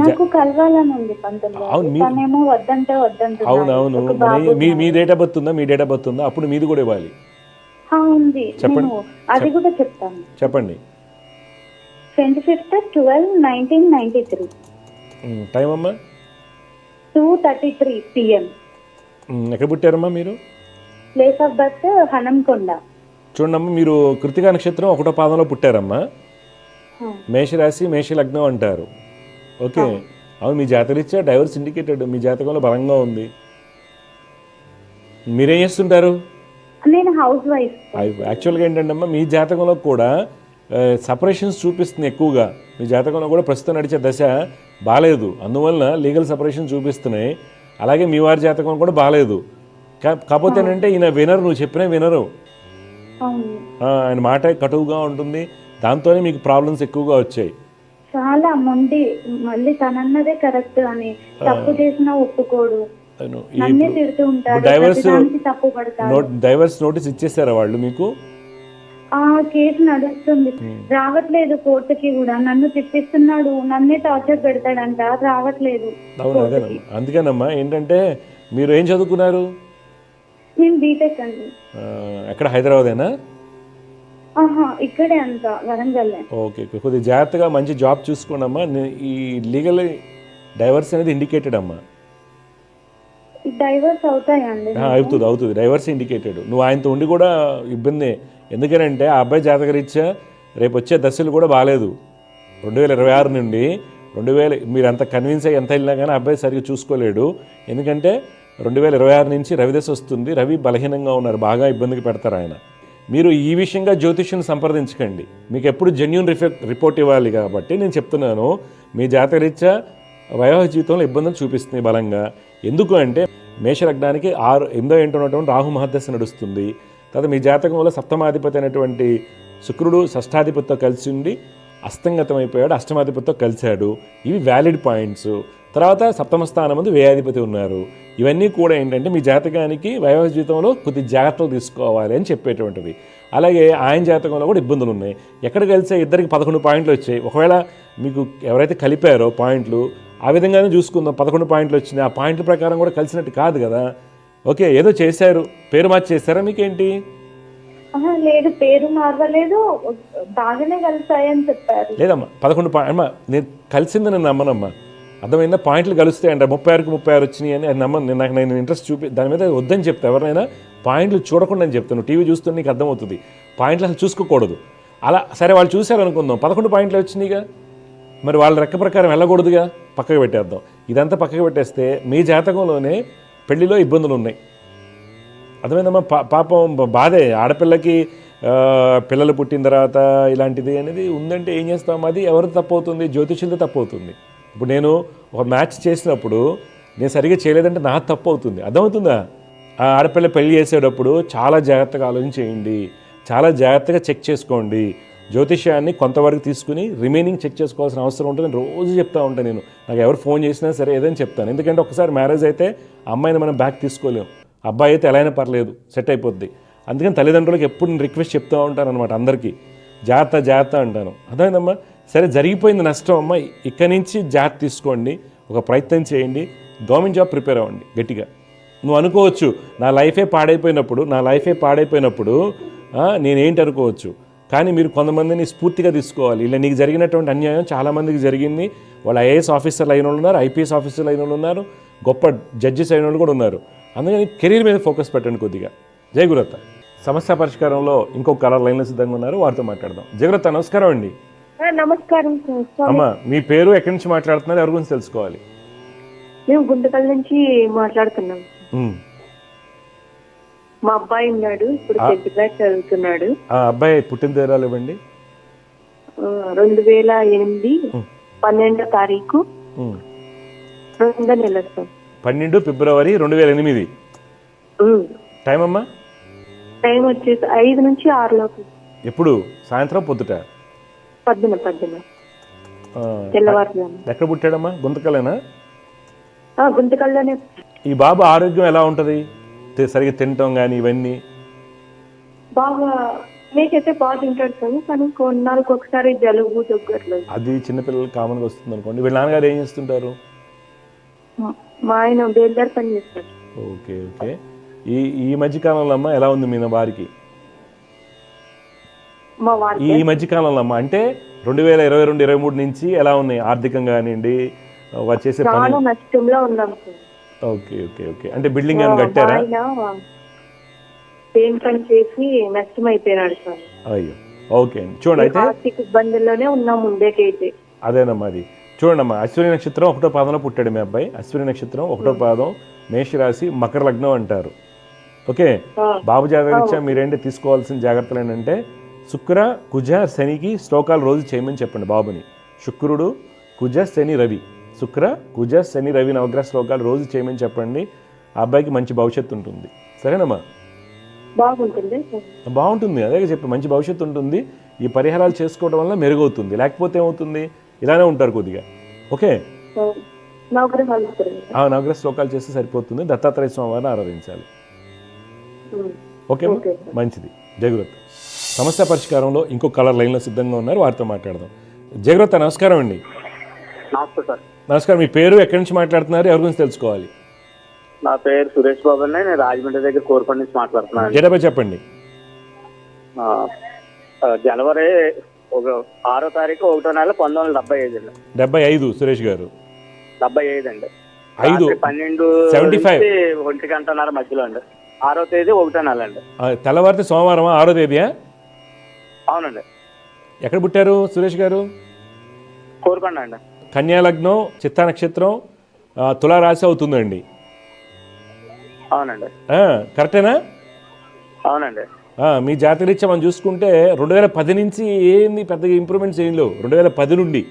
నాకు కలవాలని ఉంది పంతులు. అవును, తనేమో వద్దంటే వద్దంటున్నారు. అవునవును. మీ డేట్ ఆఫ్ బర్త్ ఉందా? మీ డేట్ ఆఫ్ బర్త్ ఉందా? అప్పుడు మీది కూడా ఇవ్వాలి. ఉంది, చెప్పండి. నేను అది కూడా చెప్తాను. చెప్పండి. 25/12/1993. టైం అమ్మా? 2:33 PM. ఎక్కడ పుట్టారమ్మా మీరు? Place of birth Hanamkonda. చూడమ్మా, మీరు కృతికా నక్షత్రం 1వ పాదంలో పుట్టారమ్మా. మేషరాశి, మేష లగ్నం అంటారు. ఓకే, అవును. మీ జాతకరీత్యా డైవర్స్ ఇండికేటెడ్, మీ జాతకంలో బలంగా ఉంది. మీరేం చేస్తుంటారు? నేను హౌస్ వైఫ్. యాక్చువల్గా ఏంటంటే అమ్మా, మీ జాతకంలో కూడా సపరేషన్స్ చూపిస్తుంది ఎక్కువగా. మీ జాతకంలో కూడా ప్రస్తుతం నడిచే దశ బాగాలేదు, అందువలన లీగల్ సపరేషన్ చూపిస్తున్నాయి. అలాగే మీ వారి జాతకం కూడా బాగాలేదు. కాకపోతే ఏంటంటే ఈయన వినరు, నువ్వు చెప్పినా వినరు. ఆయన మాట కటువుగా ఉంటుంది, దాంతోనే మీకు ప్రాబ్లమ్స్ ఎక్కువగా వచ్చాయి. చాలా మొండి, మళ్ళీ తనన్నదే కరెక్ట్ అని, తప్పు చేసినా ఒప్పుకోడు, నన్నే తిడుతూ ఉంటాడు, తప్పు పడతాడు. డైవర్స్ నోటీస్ ఇచ్చేసారా వాళ్ళు మీకు? ఆ కేసు నడుస్తుంది, రావట్లేదు కోర్టుకి కూడా. నన్ను తిప్పిస్తున్నాడు, నన్నే టార్చర్ పెడతాడంట, రావట్లేదు. అవును, అదేనమ్మా. అందుకేనమ్మా ఏంటంటే మీరు ఏం చదువుకున్నారు? నేను బీటెక్ అండి. ఎక్కడ, హైదరాబాదేనా? ఇక్కడే అంతా, వరంగల్. ఓకే, కొద్దిగా జాగ్రత్తగా మంచి జాబ్ చూసుకోండి అమ్మా. ఈ లీగల్ డైవర్స్ అనేది ఇండికేటెడ్ అమ్మా. డైవర్స్ అవుతాయండి? అవుతుంది. Divorce indicated. నువ్వు ఆయనతో ఉండి కూడా ఇబ్బంది. ఎందుకంటే ఆ అబ్బాయి జాతకరీత్యా రేపు వచ్చే దశలు కూడా బాగాలేదు. 2026 నుండి 2000 మీరు అంత కన్విన్స్ అయ్యి ఎంత వెళ్ళినా కానీ అబ్బాయి సరిగ్గా చూసుకోలేడు. ఎందుకంటే 2026 నుంచి రవి దశ వస్తుంది. రవి బలహీనంగా ఉన్నారు, బాగా ఇబ్బందికి పెడతారు ఆయన. మీరు ఈ విషయంగా జ్యోతిష్యం సంప్రదించకండి, మీకు ఎప్పుడు జెన్యూన్ రిపోర్ట్ ఇవ్వాలి. కాబట్టి నేను చెప్తున్నాను, మీ జాతకరీత్యా వైవాహిక జీవితంలో ఇబ్బందులు చూపిస్తుంది బలంగా. ఎందుకు అంటే మేషలగ్నానికి 8వ ఇంట ఉన్నటువంటి రాహు మహర్దశ నడుస్తుంది. తర్వాత మీ జాతకం వల్ల సప్తమాధిపతి అయినటువంటి శుక్రుడు షష్ఠాధిపతితో కలిసి ఉండి అస్తంగతం అయిపోయాడు, అష్టమాధిపతితో కలిశాడు. ఇవి వ్యాలిడ్ పాయింట్స్. తర్వాత సప్తమ స్థానం ముందు వ్యయాధిపతి ఉన్నారు. ఇవన్నీ కూడా ఏంటంటే మీ జాతకానికి వైవాహిక జీవితంలో కొద్ది జాగ్రత్తలు తీసుకోవాలి అని చెప్పేటువంటిది. అలాగే ఆయన జాతకంలో కూడా ఇబ్బందులు ఉన్నాయి. ఎక్కడ కలిసే ఇద్దరికి 11 పాయింట్లు వచ్చాయి. ఒకవేళ మీకు ఎవరైతే కలిపారో పాయింట్లు ఆ విధంగానే చూసుకుందాం. 11 పాయింట్లు వచ్చినాయి, ఆ పాయింట్ల ప్రకారం కూడా కలిసినట్టు కాదు కదా. ఓకే, ఏదో చేశారు, పేరు మార్చి చేశారా మీకేంటి? లేదు, పేరు మార్చలేదు, బాగానే కలిసాయని చెప్పారు. లేదమ్మా, 11 అమ్మా, నేను కలిసింది నేను నమ్మనమ్మా. అర్థమైందా? పాయింట్లు కలుస్తాయంట, 36కి 36 వచ్చినాయి అని అది నమ్మను. నేను ఇంట్రెస్ట్ దాని మీద వద్దని చెప్తా ఎవరైనా. పాయింట్లు చూడకుండా అని చెప్తాను. టీవీ చూస్తుంటే నీకు అర్థమవుతుంది. పాయింట్లు అసలు చూసుకోకూడదు. అలా సరే వాళ్ళు చూశారు అనుకుందాం, 11 పాయింట్లు వచ్చినాయిగా, మరి వాళ్ళ లెక్క ప్రకారం వెళ్ళకూడదుగా, పక్కకు పెట్టేద్దాం. ఇదంతా పక్కకు పెట్టేస్తే మీ జాతకంలోనే పెళ్లిలో ఇబ్బందులు ఉన్నాయి. అర్థమైందమ్మా? పాపం బాధే ఆడపిల్లకి, పిల్లలు పుట్టిన తర్వాత ఇలాంటిది అనేది ఉందంటే ఏం చేస్తాం? అది ఎవరు తప్పు అవుతుంది? జ్యోతిష్యులతో తప్పు అవుతుంది. ఇప్పుడు నేను ఒక మ్యాచ్ చేసినప్పుడు నేను సరిగ్గా చేయలేదంటే నా తప్పు అవుతుంది. అర్థమవుతుందా? ఆ ఆడపిల్ల పెళ్లి చేసేటప్పుడు చాలా జాగ్రత్తగా ఆలోచించేయండి, చాలా జాగ్రత్తగా చెక్ చేసుకోండి. జ్యోతిష్యాన్ని కొంతవరకు తీసుకుని రిమైనింగ్ చెక్ చేసుకోవాల్సిన అవసరం ఉంటుంది. నేను రోజు చెప్తా ఉంటాను. నేను నాకు ఎవరు ఫోన్ చేసినా సరే ఏదని చెప్తాను. ఎందుకంటే ఒకసారి మ్యారేజ్ అయితే అమ్మాయిని మనం బ్యాక్ తీసుకోలేము, అబ్బాయి అయితే ఎలా అయినా పర్లేదు, సెట్ అయిపోద్ది. అందుకని తల్లిదండ్రులకు ఎప్పుడు నేను రిక్వెస్ట్ చెప్తూ ఉంటాను అనమాట, అందరికీ జాగ్రత్త జాగ్రత్త అంటాను. అర్థమైందమ్మా? సరే జరిగిపోయింది నష్టం అమ్మ, ఇక్కడి నుంచి జాగ్రత్త తీసుకోండి, ఒక ప్రయత్నం చేయండి, గవర్నమెంట్ జాబ్ ప్రిపేర్ అవ్వండి గట్టిగా. నువ్వు అనుకోవచ్చు నా లైఫే పాడైపోయినప్పుడు నేనేంటి అనుకోవచ్చు, కానీ మీరు కొంతమందిని స్ఫూర్తిగా తీసుకోవాలి. ఇలా నీకు జరిగినటువంటి అన్యాయం చాలామందికి జరిగింది. వాళ్ళు ఐఏఎస్ ఆఫీసర్లు అయిన వాళ్ళు ఉన్నారు, ఐపీఎస్ ఆఫీసర్లు అయిన వాళ్ళు ఉన్నారు, గొప్ప జడ్జెస్ అయిన వాళ్ళు కూడా ఉన్నారు. అందుకని కెరీర్ మీద ఫోకస్ పెట్టండి కొద్దిగా. జై గురత్త. సమస్య పరిష్కారంలో ఇంకొక కలర్ లైన్లో సిద్ధంగా ఉన్నారు, వారితో మాట్లాడదాం. జయగురత్త నమస్కారం అండి. నమస్కారం సార్. అమ్మ మీ పేరు, ఎక్కడి నుంచి మాట్లాడుతున్నారు, ఎవరి గురించి తెలుసుకోవాలి? మేము గుంతకల్ నుంచి మాట్లాడుతున్నాం. మా అబ్బాయి ఉన్నాడు, ఇప్పుడు 10th క్లాస్ చదువుతున్నాడు. ఆ అబ్బాయి పుట్టిన తేదీలు ఇవ్వండి. 2008 12వ తారీఖు 2వ నెల సార్. 12 ఫిబ్రవరి 2008. టైం అమ్మా? టైం వచ్చేసి 5 నుంచి 6 లోపు. ఎప్పుడు? సాయంత్రం పొద్దుట? పొద్దున తెల్లవారుజాము. ఎక్కడ పుట్టాడమ్మా? గుంతకలేనా? గుంతకల్లోనే. ఈ బాబు ఆరోగ్యం ఎలా ఉంటుంది? సరిగ్గా తినటం కానీ ఇవన్నీ? బాగా మీకైతే బాగా తింటాడు సార్, కానీ కొన్నాళ్ళకి ఒకసారి జలుబు దగ్గరలేదు. అది చిన్నపిల్లలు కామన్గా వస్తుంది అనుకోండి. వీళ్ళ నాన్నగారు ఏం చేస్తుంటారు? మా ఆయన బేల్దార్ పని చేస్తారు. Okay okay. ఈ మధ్యకాలంలో అమ్మ ఎలా ఉంది మీ వారికి? మా వారికి ఈ మధ్యకాలంలో అమ్మ అంటే 2022-23 నుంచి ఎలా ఉన్నాయి ఆర్థికంగా కానివ్వండి, వచ్చేసే చాలా నష్టంలో ఉన్నాం సార్. Okay okay okay. అంటే బిల్డింగ్ ఏమైనా కట్టారా? ఏం పని చేసి నష్టం అయిపోయినాడు సార్. అయ్యో ఓకే అండి. చూడండి అయితే ఆర్థిక ఇబ్బందుల్లోనే ఉన్నాం ముందేకైతే. అదేనమ్మా అది. చూడండి అమ్మా, అశ్విని నక్షత్రం 1వ పాదంలో పుట్టాడు మీ అబ్బాయి. అశ్విని నక్షత్రం 1వ పాదం, మేషరాశి, మకర లగ్నం అంటారు. ఓకే. బాబు జాతకరీత్యా మీరేంటి తీసుకోవాల్సిన జాగ్రత్తలు ఏంటంటే శుక్ర కుజ శనికి శ్లోకాలు రోజు చేయమని చెప్పండి బాబుని. శుక్రుడు కుజ శని రవి, శుక్ర కుజ శని రవి నవగ్రహ శ్లోకాలు రోజు చేయమని చెప్పండి. ఆ అబ్బాయికి మంచి భవిష్యత్తు ఉంటుంది. సరేనమ్మా? బాగుంటుంది, అదే చెప్పి మంచి భవిష్యత్తు ఉంటుంది. ఈ పరిహారాలు చేసుకోవడం వల్ల మెరుగవుతుంది, లేకపోతే ఏమవుతుంది ఇలానే ఉంటారు కొద్దిగా. ఓకే. నవగ్రహ శ్లోకాలు చేస్తే సరిపోతుంది. దత్తాత్రేయ స్వామి వారిని ఆరాధించాలి. ఓకే మంచిది. జయగురత్త. సమస్య పరిష్కారంలో ఇంకో కలర్ లైన్లో సిద్ధంగా ఉన్నారు, వారితో మాట్లాడదాం. జయగురత్త నమస్కారం అండి. నమస్కారం. మీ పేరు, ఎక్కడి నుంచి మాట్లాడుతున్నారు, ఎవరి గురించి తెలుసుకోవాలి? నా పేరు సురేష్ బాబు అండి, నేను రాజమండ్రి దగ్గర కోరుకొండ నుంచి మాట్లాడుతున్నాను. జడపై చెప్పండి. జనవరి 6వ తారీఖు 1వ నెల 1975 అండి. 75 సురేష్ గారు? 75 అండి. 12:75 1:00 మధ్యలో అండి. 6వ తేదీ 1వ నెల అండి. తెల్లవారితే సోమవారం 6వ తేదీయా? అవునండి. ఎక్కడ పుట్టారు సురేష్ గారు? కోరుకొండ అండి. కన్యా లగ్నం, చిత్తా నక్షత్రం, తులారాశి అవుతుందండి. అవునండి. కరెక్టేనా? అవునండి. మీ జాతకరీత్యా మనం చూసుకుంటే 2010 నుంచి ఏంది పెద్దగా ఇంప్రూవ్మెంట్స్ ఏం లేవు. 2010 నుండి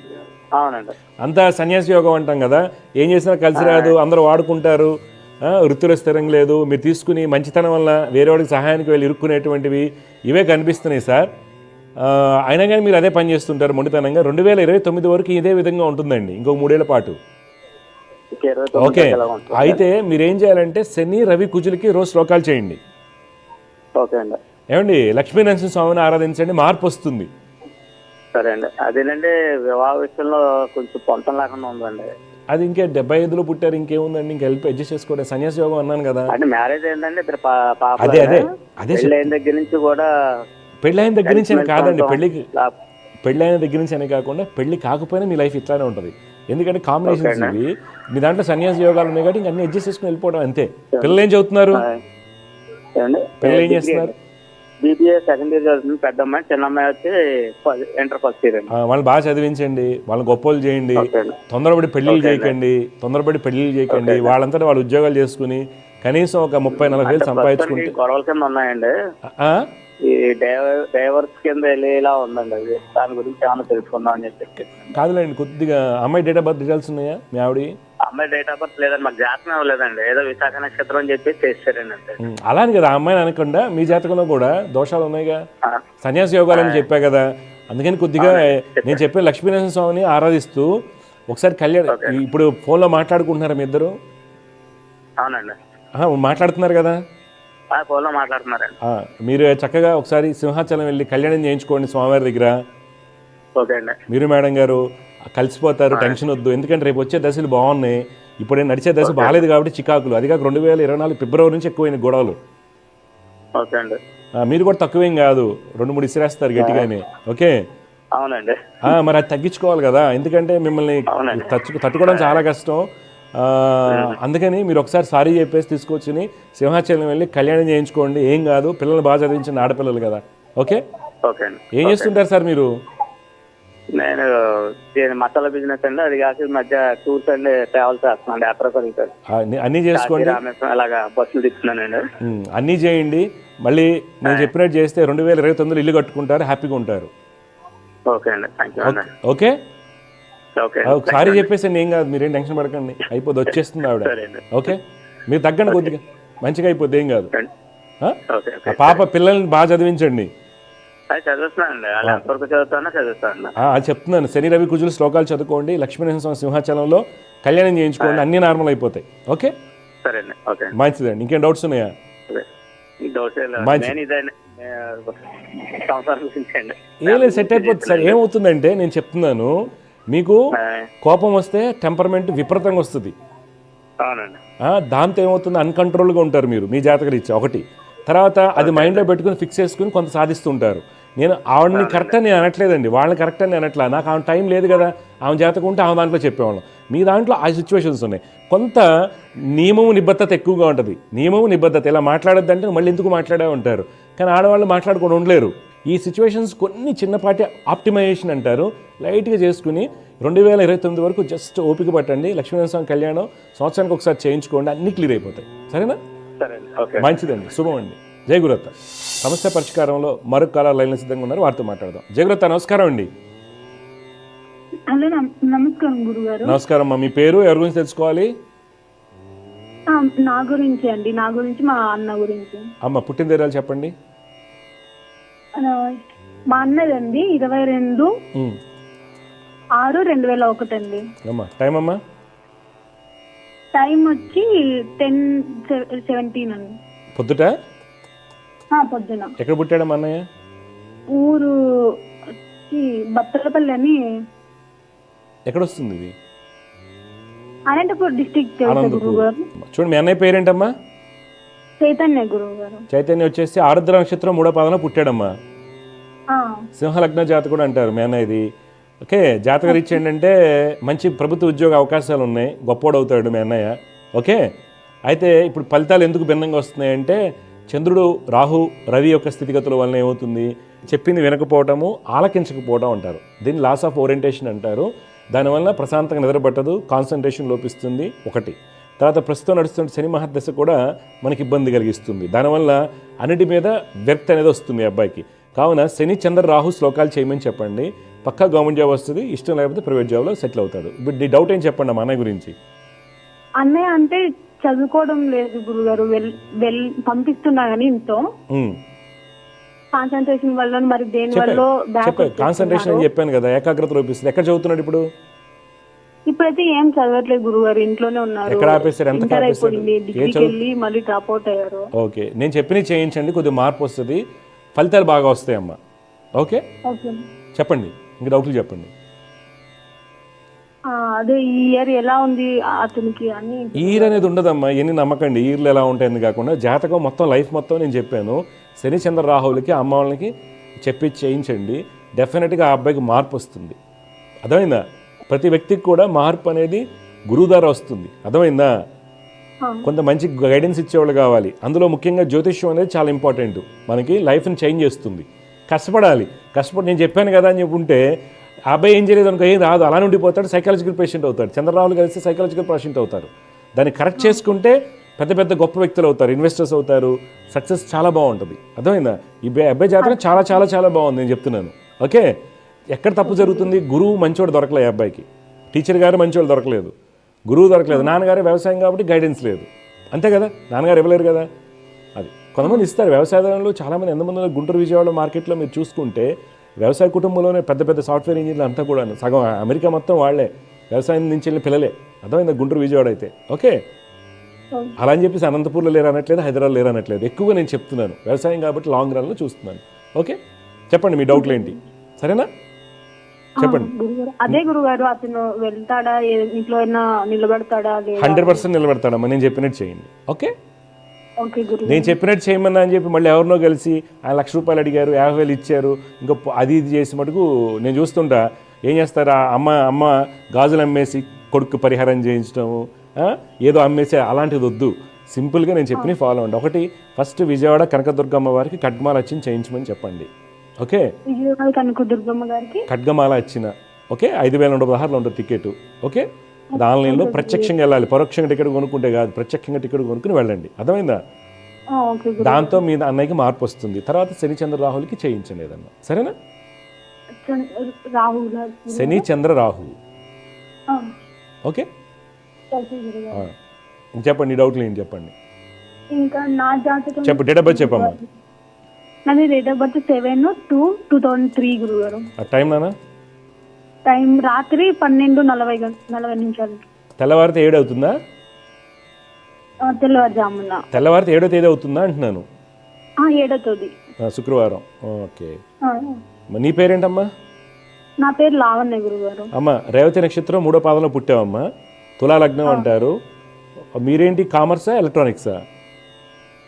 అవునండి అంతా సన్యాసి యోగం అంటాం కదా, ఏం చేసినా కలిసి రాదు, అందరూ వాడుకుంటారు, వృత్తిలో స్థిరం లేదు, మీరు తీసుకుని మంచితనం వల్ల వేరే వాడికి సహాయానికి వెళ్ళి ఇరుక్కునేటువంటివి ఇవే కనిపిస్తున్నాయి సార్. అయినా కానీ మీరు అదే పని చేస్తుంటారు మొండితనంగా. 2029 వరకు ఇదే విధంగా ఉంటుందండి, ఇంకొక 3 ఏళ్ల పాటు. ఓకే. అయితే మీరేం చేయాలంటే శని రవి కుజులకి రోజు శ్లోకాలు చేయండి. ఓకే అండి. ఏమండి లక్ష్మీ నరసింహ స్వామిని ఆరాధించండి, మార్పు వస్తుంది. సరే అండి. అదేనండి వివాహ విషయంలో కొంచెం పొంతం లేకుండా ఉందండి. అది ఇంకే 75లో పుట్టారు, ఇంకేముందండి, ఇంకా హెల్ప్ అడ్జస్ట్ చేసుకోండి. సన్యాసి యోగం అన్నాను కదా. అంటే మ్యారేజ్ అయిందండి, అదే అదే అదే పెళ్ళైన దగ్గర నుంచి కూడా. పెళ్ళైన దగ్గర నుంచి అని కాదండి, పెళ్ళైన దగ్గర నుంచి అని కాకుండా పెళ్లి కాకపోయినా మీ లైఫ్ ఇట్లానే ఉంటుంది. ఎందుకంటే కాంబినేషన్స్ ఇవి. మీ దాంట్లో సన్యాసి యోగాలు ఉన్నాయి కాబట్టి ఇంక అన్ని అడ్జస్ట్ చేసుకుని వెళ్ళిపోవడం అంతే. పిల్లలు ఏం చదువుతున్నారు? పిల్లలు ఏం చేస్తున్నారు? బీబీఏ సెకండ్ ఇయర్ చదువుతుంది పెద్ద అమ్మాయి, చిన్న అమ్మాయి వచ్చి ఇంటర్ ఫస్ట్ ఇయర్ అండి. వాళ్ళు బాగా చదివించండి, వాళ్ళని గొప్పలు చేయండి, తొందరపడి పెళ్లిళ్ళు చేయకండి. వాళ్ళంతా వాళ్ళు ఉద్యోగాలు చేసుకుని కనీసం ఒక 30-40 వేలు సంపాదించుకుంటే. గొడవల కింద ఉన్నాయండి, ఈ డైవర్స్ కింద వెళ్ళేలా ఉందండి. అది దాని గురించి ఏమైనా తెలుసుకుందాం అని చెప్పి. కాదులేండి, కొద్దిగా అమ్మాయి డేట్ ఆఫ్ బర్త్ డీటెయిల్స్ ఉన్నాయా మీ ఆవిడ? అమ్మాయి డేట్ ఆఫ్ బర్త్ లేదండి, మాకు జాతకం ఇవ్వలేదండి. ఏదో విశాఖ నక్షత్రం అని చెప్పి చేస్తారండి అంతే. అలానే కదా ఆ అమ్మాయిని అనకుండా మీ జాతకంలో కూడా దోషాలు ఉన్నాయిగా, సన్యాస యోగాలని చెప్పా కదా. అందుకని కొద్దిగా నేను చెప్పే లక్ష్మీనరసింహ స్వామిని ఆరాధిస్తూ ఒకసారి కళ్యాణ్. ఇప్పుడు ఫోన్లో మాట్లాడుకుంటున్నారా మీ ఇద్దరు? అవునండి, మాట్లాడుతున్నారు కదా, ఫోన్లో మాట్లాడుతున్నారండి. మీరు చక్కగా ఒకసారి సింహాచలం వెళ్ళి కళ్యాణం చేయించుకోండి స్వామివారి దగ్గర. ఓకే అండి. మీరు మేడం గారు కలిసిపోతారు, టెన్షన్ వద్దు. ఎందుకంటే రేపు వచ్చే దశలు బాగున్నాయి, ఇప్పుడు నడిచే దశ బాగాలేదు కాబట్టి చికాకులు. అది కాక 2024 ఫిబ్రవరి నుంచి ఎక్కువైన గొడవలు. ఓకే అండి. మీరు కూడా తక్కువేం కాదు, 2-3 ఇసిరేస్తారు గట్టిగానే. ఓకే. అవునండి. మరి అది తగ్గించుకోవాలి కదా, ఎందుకంటే మిమ్మల్ని తట్టుకోవడం చాలా కష్టం. అందుకని మీరు ఒకసారి సారీ చెప్పేసి తీసుకొచ్చి సింహాచలం వెళ్ళి కళ్యాణం చేయించుకోండి. ఏం కాదు, పిల్లల్ని బాగా చదివించండి, ఆడపిల్లలు కదా. ఓకే. ఓకే అండి. ఏం చేస్తుంటారు సార్ మీరు? నేను మసాలా బిజినెస్ అండి, అది కాక మధ్య టూర్స్ అండ్ ట్రావెల్స్ చేస్తున్నాను, యాత్ర సార్. అన్నీ చేసుకోండి, అలాగా బస్సులు తిప్పుతున్నానండి. అన్నీ చేయండి. మళ్ళీ నేను చెప్పినట్టు చేస్తే 2029 ఇల్లు కట్టుకుంటారు, హ్యాపీగా ఉంటారు. ఓకే అండి, థ్యాంక్ యూ. ఓకే. ఓకే, ఒకసారి చెప్పేసి ఏం కాదు, మీరేం టెన్షన్ పడకండి, అయిపోద్ది, వచ్చేస్తుంది ఆవిడ. ఓకే, మీరు తగ్గండి కొద్దిగా, మంచిగా అయిపోద్ది, ఏం కాదు. పాప పిల్లల్ని బాగా చదివించండి. అది చెప్తున్నాను, శని రవి కుజులు శ్లోకాలు చదువుకోండి, లక్ష్మీనరసింహ సింహాచలంలో కళ్యాణం చేయించుకోండి, అన్ని నార్మల్ అయిపోతాయి. ఓకే, మంచిదండి. ఇంకేం డౌట్స్ ఉన్నాయా? ఏం లేదు, సెట్ అయిపోతుంది సార్. ఏమవుతుందంటే నేను చెప్తున్నాను, మీకు కోపం వస్తే టెంపర్మెంట్ విపరీతంగా వస్తుంది. దాంతో ఏమవుతుంది, అన్కంట్రోల్గా ఉంటారు మీరు, మీ జాతక రీత్యా. ఒకటి, తర్వాత అది మైండ్లో పెట్టుకుని ఫిక్స్ చేసుకుని కొంత సాధిస్తుంటారు. నేను ఆవిడని కరెక్ట్ అని నేను అనట్లేదండి, వాళ్ళని కరెక్ట్ అని అనట్లా. నాకు ఆమె టైం లేదు కదా, ఆమె జాతకం ఉంటే ఆమె దాంట్లో చెప్పేవాళ్ళం. మీ దాంట్లో ఆ సిచ్యువేషన్స్ ఉన్నాయి. కొంత నియమము నిబద్ధత ఎక్కువగా ఉంటుంది. నియమము నిబద్ధత, ఇలా మాట్లాడొద్దంటే మళ్ళీ ఎందుకు మాట్లాడే ఉంటారు, కానీ ఆడవాళ్ళు మాట్లాడుకొని ఉండలేరు. ఈ సిచ్యువేషన్స్ కొన్ని చిన్నపాటి ఆప్టిమైజేషన్ అంటారు, లైట్గా చేసుకుని 2029 వరకు జస్ట్ ఓపిక పట్టండి. లక్ష్మీనరసింహ కళ్యాణం సంవత్సరానికి ఒకసారి చేయించుకోండి, అన్నీ క్లియర్ అయిపోతాయి. సరేనా? మంచిదండి, శుభం అండి. జై గురుదత్త. సమస్య పరిష్కారంలో మరొక కాలర్ లైన్లో సిద్ధంగా ఉన్నారు, వారితో మాట్లాడదాం. జై గురుదత్త, నమస్కారం అండి. హలో, నమస్కారం గురుగారు. నమస్కారం అమ్మా, మీ పేరు, ఎవరి గురించి తెలుసుకోవాలి? నా గురించి అండి, నా గురించి, మా అన్న గురించి. అమ్మ పుట్టిన తేదీలు చెప్పండి. మా అన్నదండి 22/6/2001 అండి. అమ్మా టైం అమ్మా? టైం వచ్చి 10:17 అండి. పొద్దుట? పొద్దున. ఎక్కడ పుట్టాడమ్మా అన్నయ్య? ఊరు బత్తలపల్లి అని. ఎక్కడ వస్తుంది ఇది? అనంతపూర్ డిస్ట్రిక్ట్. చూడండి, మీ అన్నయ్య పేరేంటమ్మా? చైతన్య గురువు గారు. చైతన్య వచ్చేసి ఆరుద్ర నక్షత్రం 3వ పాదన పుట్టాడమ్మా. సింహలగ్న జాతకుడు అంటారు మీ అన్నయ్యది. ఓకే, జాతక రీత్యా ఏంటంటే మంచి ప్రభుత్వ ఉద్యోగ అవకాశాలు ఉన్నాయి, గొప్పోడవుతాడు మీ అన్నయ్య. ఓకే, అయితే ఇప్పుడు ఫలితాలు ఎందుకు భిన్నంగా వస్తున్నాయంటే చంద్రుడు, రాహు, రవి యొక్క స్థితిగతుల వలన ఏమవుతుంది, చెప్పింది వినకపోవటము, ఆలకించకపోవడం అంటారు. దీన్ని లాస్ ఆఫ్ ఓరియంటేషన్ అంటారు. దానివల్ల ప్రశాంతంగా నిద్రపట్టదు, కాన్సన్ట్రేషన్ లోపిస్తుంది. ఒకటి, తర్వాత ప్రస్తుతం నడుస్తున్న శని మహర్దశ కూడా మనకి ఇబ్బంది కలిగిస్తుంది. దానివల్ల అన్నిటి మీద వ్యక్తి అనేది వస్తుంది అబ్బాయికి. కావున శని, చంద్ర, రాహు శ్లోకాలు చేయమని చెప్పండి, పక్కా గవర్నమెంట్ జాబ్ వస్తుంది. ఇష్టం లేకపోతే ప్రైవేట్ జాబ్లో సెటిల్ అవుతాడు. ఇప్పుడు నీ డౌట్ ఏం చెప్పండి అమ్మ అన్నయ్య గురించి. అన్నయ్య అంటే చదువుకోవడం లేదు గురుగారు, పంపిస్తున్నా కానీ ఇంట్లో కాన్సన్ట్రేషన్ వల్ల, మరి దేని వల్ల కాన్సన్ట్రేషన్ అని చెప్పాను కదా, ఏకాగ్రత లోపిస్తుంది. ఎక్కడ చదువుతున్నాడు ఇప్పుడు? ఇప్పుడైతే ఏం చదవట్లేదు గురుగారు, ఇంట్లోనే ఉన్నారు. ఎక్కడ ఆపేశారు? ఎంత మళ్ళీ డ్రాప్ అవుట్ అయ్యారు. ఓకే, నేను చెప్పినవి చేయించండి, కొద్దిగా మార్పు వస్తుంది, ఫలితాలు బాగా వస్తాయమ్మా. ఓకే, చెప్పండి, ఇంక డౌట్లు చెప్పండి. అదే ఈ ఇయర్ ఎలా ఉంది అతనికి అని. ఇయర్ అనేది ఉండదమ్మా, ఎన్ని నమ్మకండి. ఇయర్లు ఎలా ఉంటాయని కాకుండా జాతకం మొత్తం, లైఫ్ మొత్తం నేను చెప్పాను. శని, చంద్ర, రాహువులకి, అమ్మ వాళ్ళకి చెప్పి చేయించండి, డెఫినెట్గా ఆ అబ్బాయికి మార్పు వస్తుంది. అర్థమైందా? ప్రతి వ్యక్తికి కూడా మార్పు అనేది గురువు ద్వారా వస్తుంది. అర్థమైందా? కొంత మంచి గైడెన్స్ ఇచ్చేవాళ్ళు కావాలి. అందులో ముఖ్యంగా జ్యోతిష్యం అనేది చాలా ఇంపార్టెంట్. మనకి లైఫ్ని చేంజ్ చేస్తుంది. కష్టపడాలి. నేను చెప్పాను కదా అని చెప్పి ఉంటే ఆ అబ్బాయి ఏం చేయలేదు అనుకో, ఏం రాదు, అలానే ఉండిపోతాడు, సైకాలజికల్ పేషెంట్ అవుతాడు. చంద్రరాహుల్ కలిసి సైకాలజికల్ పేషెంట్ అవుతారు. దాన్ని కరెక్ట్ చేసుకుంటే పెద్ద పెద్ద గొప్ప వ్యక్తులు అవుతారు, ఇన్వెస్టర్స్ అవుతారు, సక్సెస్ చాలా బాగుంటుంది. అర్థమైందా? ఈ అబ్బాయి జాతకం చాలా చాలా చాలా బాగుంది నేను చెప్తున్నాను. ఓకే, ఎక్కడ తప్పు జరుగుతుంది? గురువు మంచివాడు దొరకలేదు అబ్బాయికి, టీచర్ గారు మంచివాడు దొరకలేదు, గురువు దొరకలేదు, నాన్నగారు వ్యవసాయం కాబట్టి గైడెన్స్ లేదు. అంతే కదా, నాన్నగారు ఇవ్వలేరు కదా. అది కొంతమంది ఇస్తారు. వ్యవసాయదారులు చాలామంది ఎంతమంది గుంటూరు విజయవాడ మార్కెట్లో మీరు చూసుకుంటే వ్యవసాయ కుటుంబంలోనే పెద్ద పెద్ద సాఫ్ట్వేర్ ఇంజనీర్లు అంతా కూడా సగం అమెరికా మొత్తం వాళ్ళే వ్యవసాయం నుంచి వెళ్ళిన పిల్లలే. అర్థమైందా? గుంటూరు విజయవాడ అయితే. ఓకే, అలా అని చెప్పేసి అనంతపూర్లో లేరు అనట్లేదు, హైదరాబాద్ లేరు అనట్లేదు. ఎక్కువగా నేను చెప్తున్నాను వ్యవసాయం కాబట్టి లాంగ్ రన్లో చూస్తున్నాను. ఓకే, చెప్పండి మీ డౌట్లు ఏంటి, సరేనా? చెప్పండి. అదే గురుగారు, అతను వెళ్తాడా, ఇంట్లో అయినా నిలబడతాడా? 100% నిలబెడతాడమ్మా, నేను చెప్పినట్టు చేయండి. ఓకే, ఓకే గురు. నేను చెప్పినట్టు చేయమన్నా అని చెప్పి మళ్ళీ ఎవరినో కలిసి ఆయన ₹1,00,000 అడిగారు, 50,000 ఇచ్చారు, ఇంకా అది ఇది చేసి మటుకు నేను చూస్తుంటా. ఏం చేస్తారు, అమ్మ గాజులు అమ్మేసి కొడుకు పరిహారం చేయించడము, ఏదో అమ్మేసి, అలాంటిది వద్దు. సింపుల్గా నేను చెప్పిన ఫాలో అవ్వండి. ఒకటి, ఫస్ట్ విజయవాడ కనకదుర్గమ్మ వారికి ఖడ్గమాల వచ్చిన చేయించమని చెప్పండి. ఓకే, విజయవాడ కనకదుర్గమ్మ గారికి ఖడ్గమాల వచ్చిన, ఓకే, 5,116 ఉంటుంది టికెట్. ఓకే, అది ఆన్లైన్లో ప్రత్యక్షంగా వెళ్ళాలి, పరోక్షంగా టికెట్ కొనుక్కుంటే కాదు, ప్రత్యక్షంగా టికెట్ కొనుక్కుని వెళ్ళండి. అర్థమైందా? దాంతో మీ అన్నయ్యకి మార్పు వస్తుంది. తర్వాత శని చంద్ర రాహులకి చేయించండి ఏదన్నా, సరేనా? శని చంద్ర రాహు. ఓకే, చెప్పండి డౌట్లు ఏంటి చెప్పండి. ఇంకా నా జాతకం చెప్పు, డేట్ ఆఫ్ బర్త్ చెప్పమ్మా. నాది డేట్ ఆఫ్ బర్త్ 7/2/2003 గురుగారు. టైం నానా? టైం రాత్రి 12:40 తెల్లవారితే 7 అవుతుందా? తెల్లవారుజామున. తెల్లవారితే 7వ తేదీ అవుతుందా అంటున్నాను. 7వ తేదీ శుక్రవారం. ఓకే, నీ పేరేంటమ్మా? నా పేరు లావణ్య గురుగారు. అమ్మ రేవతి నక్షత్రం 3వ పాదంలో పుట్టావమ్మా, తులా లగ్నం అంటారు. మీరేంటి, కామర్సా ఎలక్ట్రానిక్సా?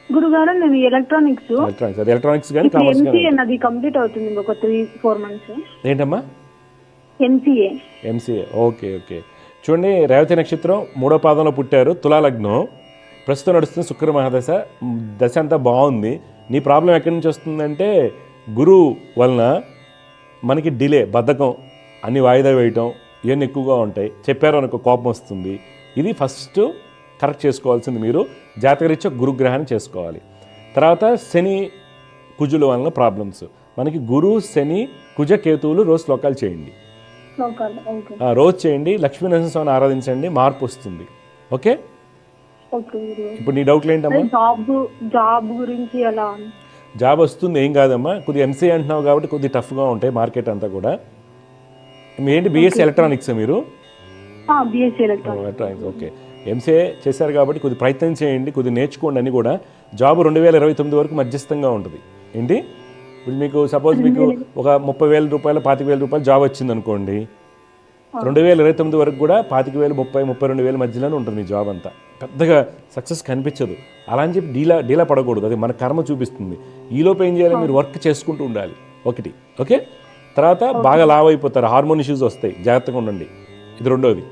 గురుగారు నేను ఎలక్ట్రానిక్స్. అది ఎలక్ట్రానిక్స్ కానీ కామర్స్ కానీ. ఎంసీఏ నాది కంప్లీట్ అవుతుంది ఇంకొక 3-4 months. ఏంటమ్మా? ఎంసీఏ. Okay okay. చూడండి, రేవతి నక్షత్రం 3వ పాదంలో పుట్టారు, తులా లగ్నం, ప్రస్తుతం నడుస్తుంది శుక్ర మహాదశ. దశ అంతా బాగుంది. నీ ప్రాబ్లం ఎక్కడి నుంచి వస్తుందంటే గురువు వలన మనకి డిలే, బద్ధకం, అన్ని వాయిదా వేయటం, ఇవన్నీ ఎక్కువగా ఉంటాయి. చెప్పారు అనుకో కోపం వస్తుంది. ఇది ఫస్ట్ కరెక్ట్ చేసుకోవాల్సింది. మీరు జాతకరీత్యా గురుగ్రహాన్ని చేసుకోవాలి. తర్వాత శని కుజుల వలన ప్రాబ్లమ్స్. మనకి గురు శని కుజ కేతువులు రోజు శ్లోకాలు చేయండి, రోజు చేయండి. లక్ష్మీ నరసింహస్వామిని ఆరాధించండి, మార్పు వస్తుంది. ఓకే, ఇప్పుడు నీ డౌట్లు ఏంటమ్మా? జాబ్ గురించి ఎలా? జాబ్ వస్తుంది, ఏం కాదమ్మా. కొద్దిగా ఎంసీఏ అంటున్నావు కాబట్టి కొద్దిగా టఫ్గా ఉంటాయి మార్కెట్ అంతా కూడా. ఏంటి, బీఎస్సీ ఎలక్ట్రానిక్స్ మీరు? BSc electronics. ఓకే, ఎంసీఏ చేశారు కాబట్టి కొద్ది ప్రయత్నం చేయండి, కొద్ది నేర్చుకోండి. అని కూడా జాబ్ 2029 వరకు మధ్యస్థంగా ఉంటుంది. ఏంటి, ఇప్పుడు మీకు సపోజ్ మీకు ఒక ₹30,000 ₹25,000 జాబ్ వచ్చింది అనుకోండి, 2029 వరకు కూడా 25,000 32,000 మధ్యలోనే ఉంటుంది మీ జాబ్ అంతా. పెద్దగా సక్సెస్ కనిపించదు. అలా అని చెప్పి డీలా పడకూడదు, అది మన కర్మ చూపిస్తుంది. ఈలోపు ఏం చేయాలి, మీరు వర్క్ చేసుకుంటూ ఉండాలి. ఒకటి, ఓకే. తర్వాత బాగా లావ్ అయిపోతారు, హార్మోన్ ఇష్యూస్ వస్తాయి, జాగ్రత్తగా ఉండండి. ఇది రెండోది.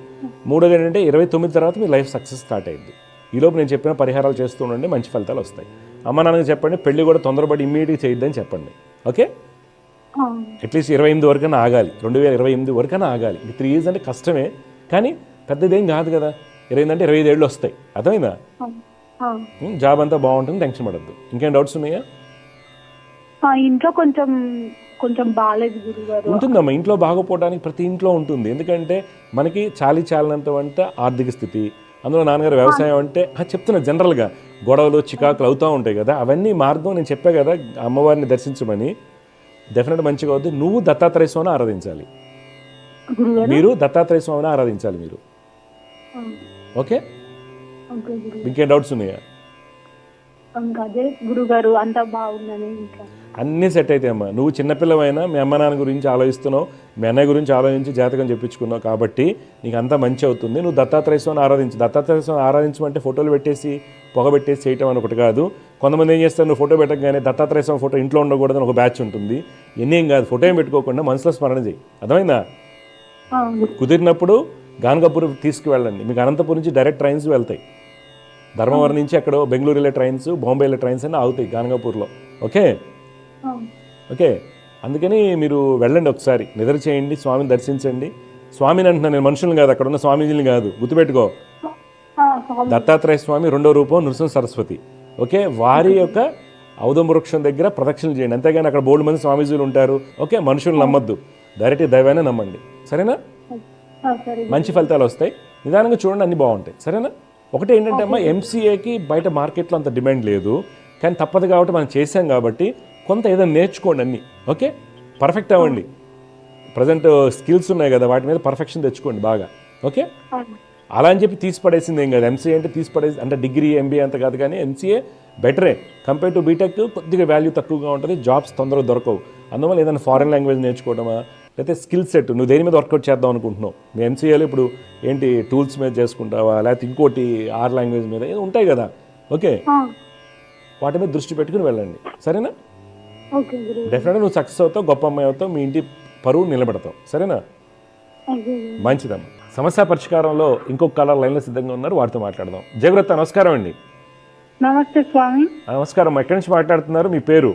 మూడోది ఏంటంటే 29 తర్వాత మీ లైఫ్ సక్సెస్ స్టార్ట్ అయింది. ఈలోపు నేను చెప్పిన పరిహారాలు చేస్తూ ఉండండి, మంచి ఫలితాలు వస్తాయి. అమ్మ నాన్నకి చెప్పండి, పెళ్లి కూడా తొందరపడి ఇమ్మీడియట్గా చేయొద్దని చెప్పండి. ఓకే, అట్లీస్ట్ 28 వరకైనా ఆగాలి, 2028 వరకైనా ఆగాలి. 3 years అంటే కష్టమే, కానీ పెద్దదేం కాదు కదా. 20 అంటే 25 ఏళ్ళు వస్తాయి. అర్థమైందా? జాబ్ అంతా బాగుంటుంది, టెన్షన్ పడద్దు. ఇంకేం డౌట్స్ ఉన్నాయా? ఇంట్లో కొంచెం బాగాలేదు గురుగారు. ఉంటుందమ్మా, ఇంట్లో బాగోపోవడానికి ప్రతి ఇంట్లో ఉంటుంది. ఎందుకంటే మనకి చాలినంత వంట ఆర్థిక స్థితి, అందులో నాన్నగారు వ్యవసాయం అంటే చెప్తున్నా, జనరల్గా గొడవలు చికాకులు అవుతూ ఉంటాయి కదా. అవన్నీ మార్గం నేను చెప్పా కదా, అమ్మవారిని దర్శించమని. డెఫినెట్ మంచిగా అవుద్ది. నువ్వు దత్తాత్రేయ స్వామిని ఆరాధించాలి, మీరు దత్తాత్రేయ స్వామిని ఆరాధించాలి మీరు. ఓకే, ఇంకేం డౌట్స్ ఉన్నాయా? అదే గురుగారు, అంతా బాగుందని అన్నీ సెట్ అయితే అమ్మా. నువ్వు చిన్నపిల్లవైనా మీ అమ్మ నాన్న గురించి ఆలోచిస్తున్నావు, మీ అన్నయ్య గురించి ఆలోచించి జాతకం చెప్పించుకున్నావు కాబట్టి నీకు అంతా మంచి అవుతుంది. నువ్వు దత్తాత్రేయ స్వామిని ఆరాధించు. దత్తాత్రేయ స్వామిని ఆరాధించమంటే ఫోటోలు పెట్టేసి పొగ పెట్టేసి చేయటం అని ఒకటి కాదు. కొంతమంది ఏం చేస్తారు, నువ్వు ఫోటో పెట్టగానే దత్తాత్రేయ స్వామి ఫోటో ఇంట్లో ఉండకూడదని ఒక బ్యాచ్ ఉంటుంది. ఎన్నేం కాదు, ఫోటో ఏం పెట్టుకోకుండా మనసులో స్మరణ చేయి. అర్థమైందా? కుదిరినప్పుడు గానగపూర్ తీసుకువెళ్ళండి, మీకు అనంతపురం నుంచి డైరెక్ట్ ట్రైన్స్ వెళ్తాయి. ధర్మవరం నుంచి ఎక్కడో బెంగళూరు వెళ్ళే ట్రైన్స్, బాంబే వెళ్ళే ట్రైన్స్ అన్నీ ఆగుతాయి గానగాపూర్లో. ఓకే ఓకే, అందుకని మీరు వెళ్ళండి, ఒకసారి నిద్ర చేయండి, స్వామిని దర్శించండి. స్వామిని అంటున్నాను నేను, మనుషులను కాదు, అక్కడ ఉన్న స్వామీజీని కాదు, గుర్తుపెట్టుకో. దత్తాత్రేయ స్వామి రెండో రూపం నృసింహ సరస్వతి. ఓకే, వారి యొక్క ఔదమ వృక్షం దగ్గర ప్రదక్షిణలు చేయండి, అంతేగాని అక్కడ బోల్డ్ మంది స్వామీజీలు ఉంటారు. ఓకే, మనుషులు నమ్మద్దు, డైరెక్ట్ దైవాన్ని నమ్మండి. సరేనా? మంచి ఫలితాలు వస్తాయి. నిదానంగా చూడండి, అన్నీ బాగుంటాయి. సరేనా? ఒకటి ఏంటంటే అమ్మా, ఎంసీఏకి బయట మార్కెట్లో అంత డిమాండ్ లేదు, కానీ తప్పదు కాబట్టి మనం చేసాం కాబట్టి కొంత ఏదైనా నేర్చుకోండి అన్నీ. ఓకే, పర్ఫెక్ట్ అవ్వండి. ప్రజెంట్ స్కిల్స్ ఉన్నాయి కదా, వాటి మీద పర్ఫెక్షన్ తెచ్చుకోండి బాగా. ఓకే, అలా అని చెప్పి తీసి పడేసింది ఏం కాదు. ఎంసీఏ అంటే తీసి పడేసి అంటే డిగ్రీ ఎంబీఏ అంత కాదు, కానీ ఎంసీఏ బెటరే కంపేర్ టు బీటెక్. కొద్దిగా వాల్యూ తక్కువగా ఉంటుంది, జాబ్స్ తొందరగా దొరకవు. అందువల్ల ఏదైనా ఫారెన్ లాంగ్వేజ్ నేర్చుకోవడమా, లేకపోతే స్కిల్ సెట్ నువ్వు దేని మీద వర్కౌట్ చేద్దాం అనుకుంటున్నావు. మీ ఎంసీఏలో ఇప్పుడు ఏంటి టూల్స్ మీద చేసుకుంటావా, లేకపోతే ఇంకోటి ఆర్ లాంగ్వేజ్ మీద ఏదో ఉంటాయి కదా. ఓకే, వాటి మీద దృష్టి పెట్టుకుని వెళ్ళండి. సరేనా? డెఫినెట్గా నువ్వు సక్సెస్ అవుతావు, గొప్ప అమ్మాయి అవుతావు, మీ ఇంటి పరువు నిలబెడతావు. సరేనా? మంచిదమ్మా. సమస్య పరిష్కారంలో ఇంకొక కాలర్ లైన్లో సిద్ధంగా ఉన్నారు, వారితో మాట్లాడదాం. జయవ్రత, నమస్కారం అండి. నమస్తే స్వామి. నమస్కారం, ఎక్కడి నుంచి మాట్లాడుతున్నారు? మీ పేరు?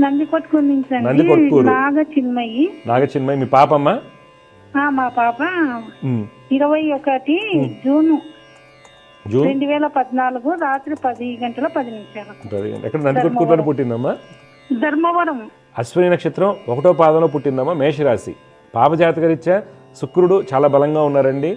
నందికొట్కూరు నుంచి. నందికొట్కూరు. నాగచిన్మయి. మీ పాపమ్మా? మా పాప 21 జూన్ 2014 రాత్రి 10:10 ఎక్కడ? నందికొట్కూరులో పుట్టిందమ్మా? ధర్మవరం. అశ్విని నక్షత్రం 1వ పాదంలో పుట్టిందమ్మా, మేషరాశి. పాప జాతకరీత్యా శుక్రుడు చాలా బలంగా ఉన్నారండి.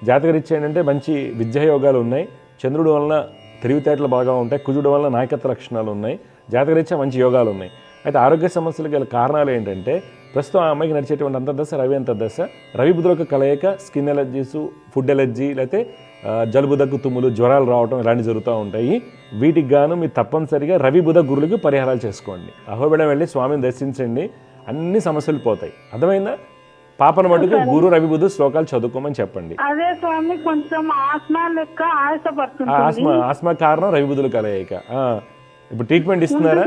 జాతకరీత్యా ఏంటంటే మంచి విద్యాయోగాలు ఉన్నాయి. చంద్రుడు వలన తెలివితేటలు బాగా ఉంటాయి. కుజుడు వలన నాయకత్వ లక్షణాలు ఉన్నాయి. జాతకరీత్యా మంచి యోగాలు ఉన్నాయి. అయితే ఆరోగ్య సమస్యలకు గల కారణాలు ఏంటంటే ప్రస్తుతం ఆ అమ్మాయికి నడిచేటువంటి అంతర్దశ రవి అంతర్దశ. రవి బుధులకు కలయిక స్కిన్ ఎలర్జీసు, ఫుడ్ ఎలర్జీ, లేకపోతే జలుబు, దగ్గు, తుమ్ములు, జ్వరాలు రావడం ఇలాంటివి జరుగుతూ ఉంటాయి. వీటికి గాను మీరు తప్పనిసరిగా రవి బుధ గురులకి పరిహారాలు చేసుకోండి. అహోబిళం వెళ్ళి స్వామిని దర్శించండి, అన్ని సమస్యలు పోతాయి. అర్థమైందా? పాపను మటుకు గురు రవి బుధ శ్లోకాలు చదువుకోమని చెప్పండి. అదే స్వామి, కొంచెం ఆస్మా లెక్క ఆయాసపడుతుంది. ఆస్మా కారణం రవి బుధులు కలయిక. ఇప్పుడు ట్రీట్మెంట్ ఇస్తున్నారా?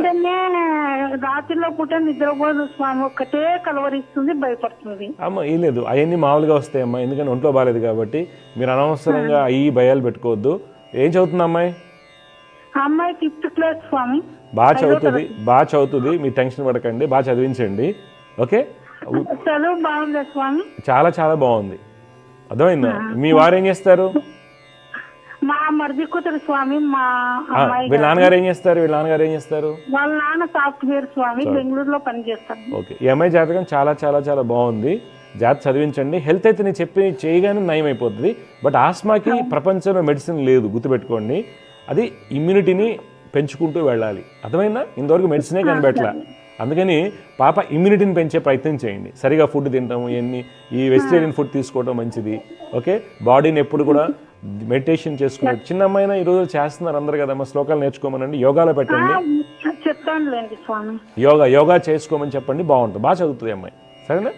రాత్రిలో పూట నిద్రపోదు స్వామి, ఒక్కటే కలవరిస్తుంది, భయపడుతుంది. అమ్మ ఏం లేదు, అవన్నీ మామూలుగా వస్తాయమ్మా, ఎందుకంటే ఒంట్లో బాగాలేదు కాబట్టి. మీరు అనవసరంగా అయ్యి భయాలు పెట్టుకోవద్దు. ఏం చదువుతుంది అమ్మాయి? అమ్మాయి 5th క్లాస్ స్వామి. బాగా చదువుతుంది, మీరు టెన్షన్ పడకండి, బాగా చదివించండి. ఓకే, చదువు బాగుంది స్వామి, చాలా చాలా బాగుంది. అర్థమైందా? మీ వారు ఏం చేస్తారు? మా మరిది కూతురు స్వామి. మా అమ్మాయి వీళ్ళ నాన్నగారు ఏం చేస్తారు? వాళ్ళ నాన్న సాఫ్ట్వేర్ స్వామి, బెంగళూరులో పనిచేస్తారు. ఓకే, ఈ అమ్మాయి జాతకం చాలా చాలా చాలా బాగుంది. జాతక చదివించండి. హెల్త్ అయితే నేను చెప్పి చేయగానే నయం అయిపోతుంది. బట్ ఆస్మాకి ప్రపంచంలో మెడిసిన్ లేదు, గుర్తుపెట్టుకోండి. అది ఇమ్యూనిటీని పెంచుకుంటూ వెళ్ళాలి. అర్థమైందా? ఇంతవరకు మెడిసినే కనిపెట్టలే. అందుకని పాప ఇమ్యూనిటీని పెంచే ప్రయత్నం చేయండి. సరిగా ఫుడ్ తింటాము, ఈ వెజిటేరియన్ ఫుడ్ తీసుకోవడం మంచిది. ఓకే, బాడీని ఎప్పుడు కూడా మెడిటేషన్ చేసుకున్నారు. చిన్న అమ్మాయినా ఈ రోజు చేస్తున్నారు అందరు కదమ్మా. శ్లోకాలు నేర్చుకోమనండి, యోగాలో పెట్టండి. యోగా చేసుకోమని చెప్పండి, బాగుంటుంది. బాగా చదువుతుంది అమ్మాయి. సరేనా?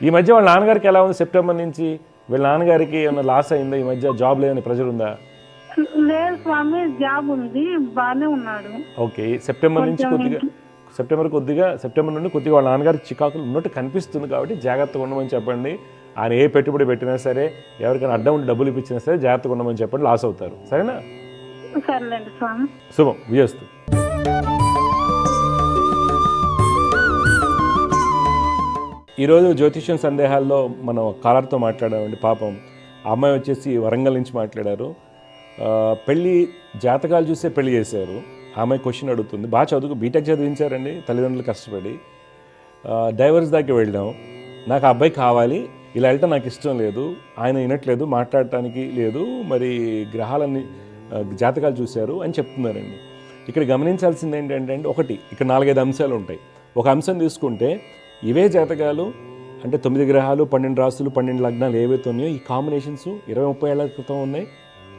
ఈ మధ్య వాళ్ళ నాన్నగారికి ఎలా ఉంది? సెప్టెంబర్ నుంచి వీళ్ళ నాన్నగారికి ఏమైనా లాస్ అయిందా? ఈ మధ్య జాబ్ లేదని ప్రెజర్ ఉందా? లేదు స్వామి, జాబ్ ఉంది, బాగానే ఉన్నాడు. ఓకే, సెప్టెంబర్ నుండి కొద్దిగా వాళ్ళ నాన్నగారికి చికాకులు ఉన్నట్టు కనిపిస్తుంది. కాబట్టి జాగ్రత్తగా ఉండమని చెప్పండి. ఆయన ఏ పెట్టుబడి పెట్టినా సరే, ఎవరికైనా అడ్డం ఉండి డబ్బులు ఇప్పించినా సరే జాగ్రత్తగా ఉండమని చెప్పండి, లాస్ అవుతారు. సరేనా? సరేనండి స్వామి. శుభం, విజయస్తు. ఈరోజు జ్యోతిష్యం సందేహాల్లో మనం కాలర్తో మాట్లాడామండి. పాపం ఆ అమ్మాయి వచ్చేసి వరంగల్ నుంచి మాట్లాడారు. పెళ్ళి జాతకాలు చూసే పెళ్లి చేశారు. ఆ అమ్మాయి క్వశ్చన్ అడుగుతుంది. బాగా చదువుకు బీటెక్ చదివించారండి తల్లిదండ్రులు కష్టపడి. డైవర్స్ దాకా వెళ్ళాం, నాకు ఆ అబ్బాయి కావాలి, ఇలా వెళ్ళటం నాకు ఇష్టం లేదు, ఆయన వినట్లేదు, మాట్లాడటానికి లేదు, మరి గ్రహాలన్నీ జాతకాలు చూశారు అని చెప్తున్నారండి. ఇక్కడ గమనించాల్సింది ఏంటంటే ఒకటి, ఇక్కడ 4-5 అంశాలు ఉంటాయి. ఒక అంశం తీసుకుంటే ఇవే జాతకాలు అంటే 9 గ్రహాలు, 12 రాసులు, 12 లగ్నాలు ఏవైతే ఉన్నాయో ఈ కాంబినేషన్స్ 20-30 ఏళ్ల క్రితం ఉన్నాయి.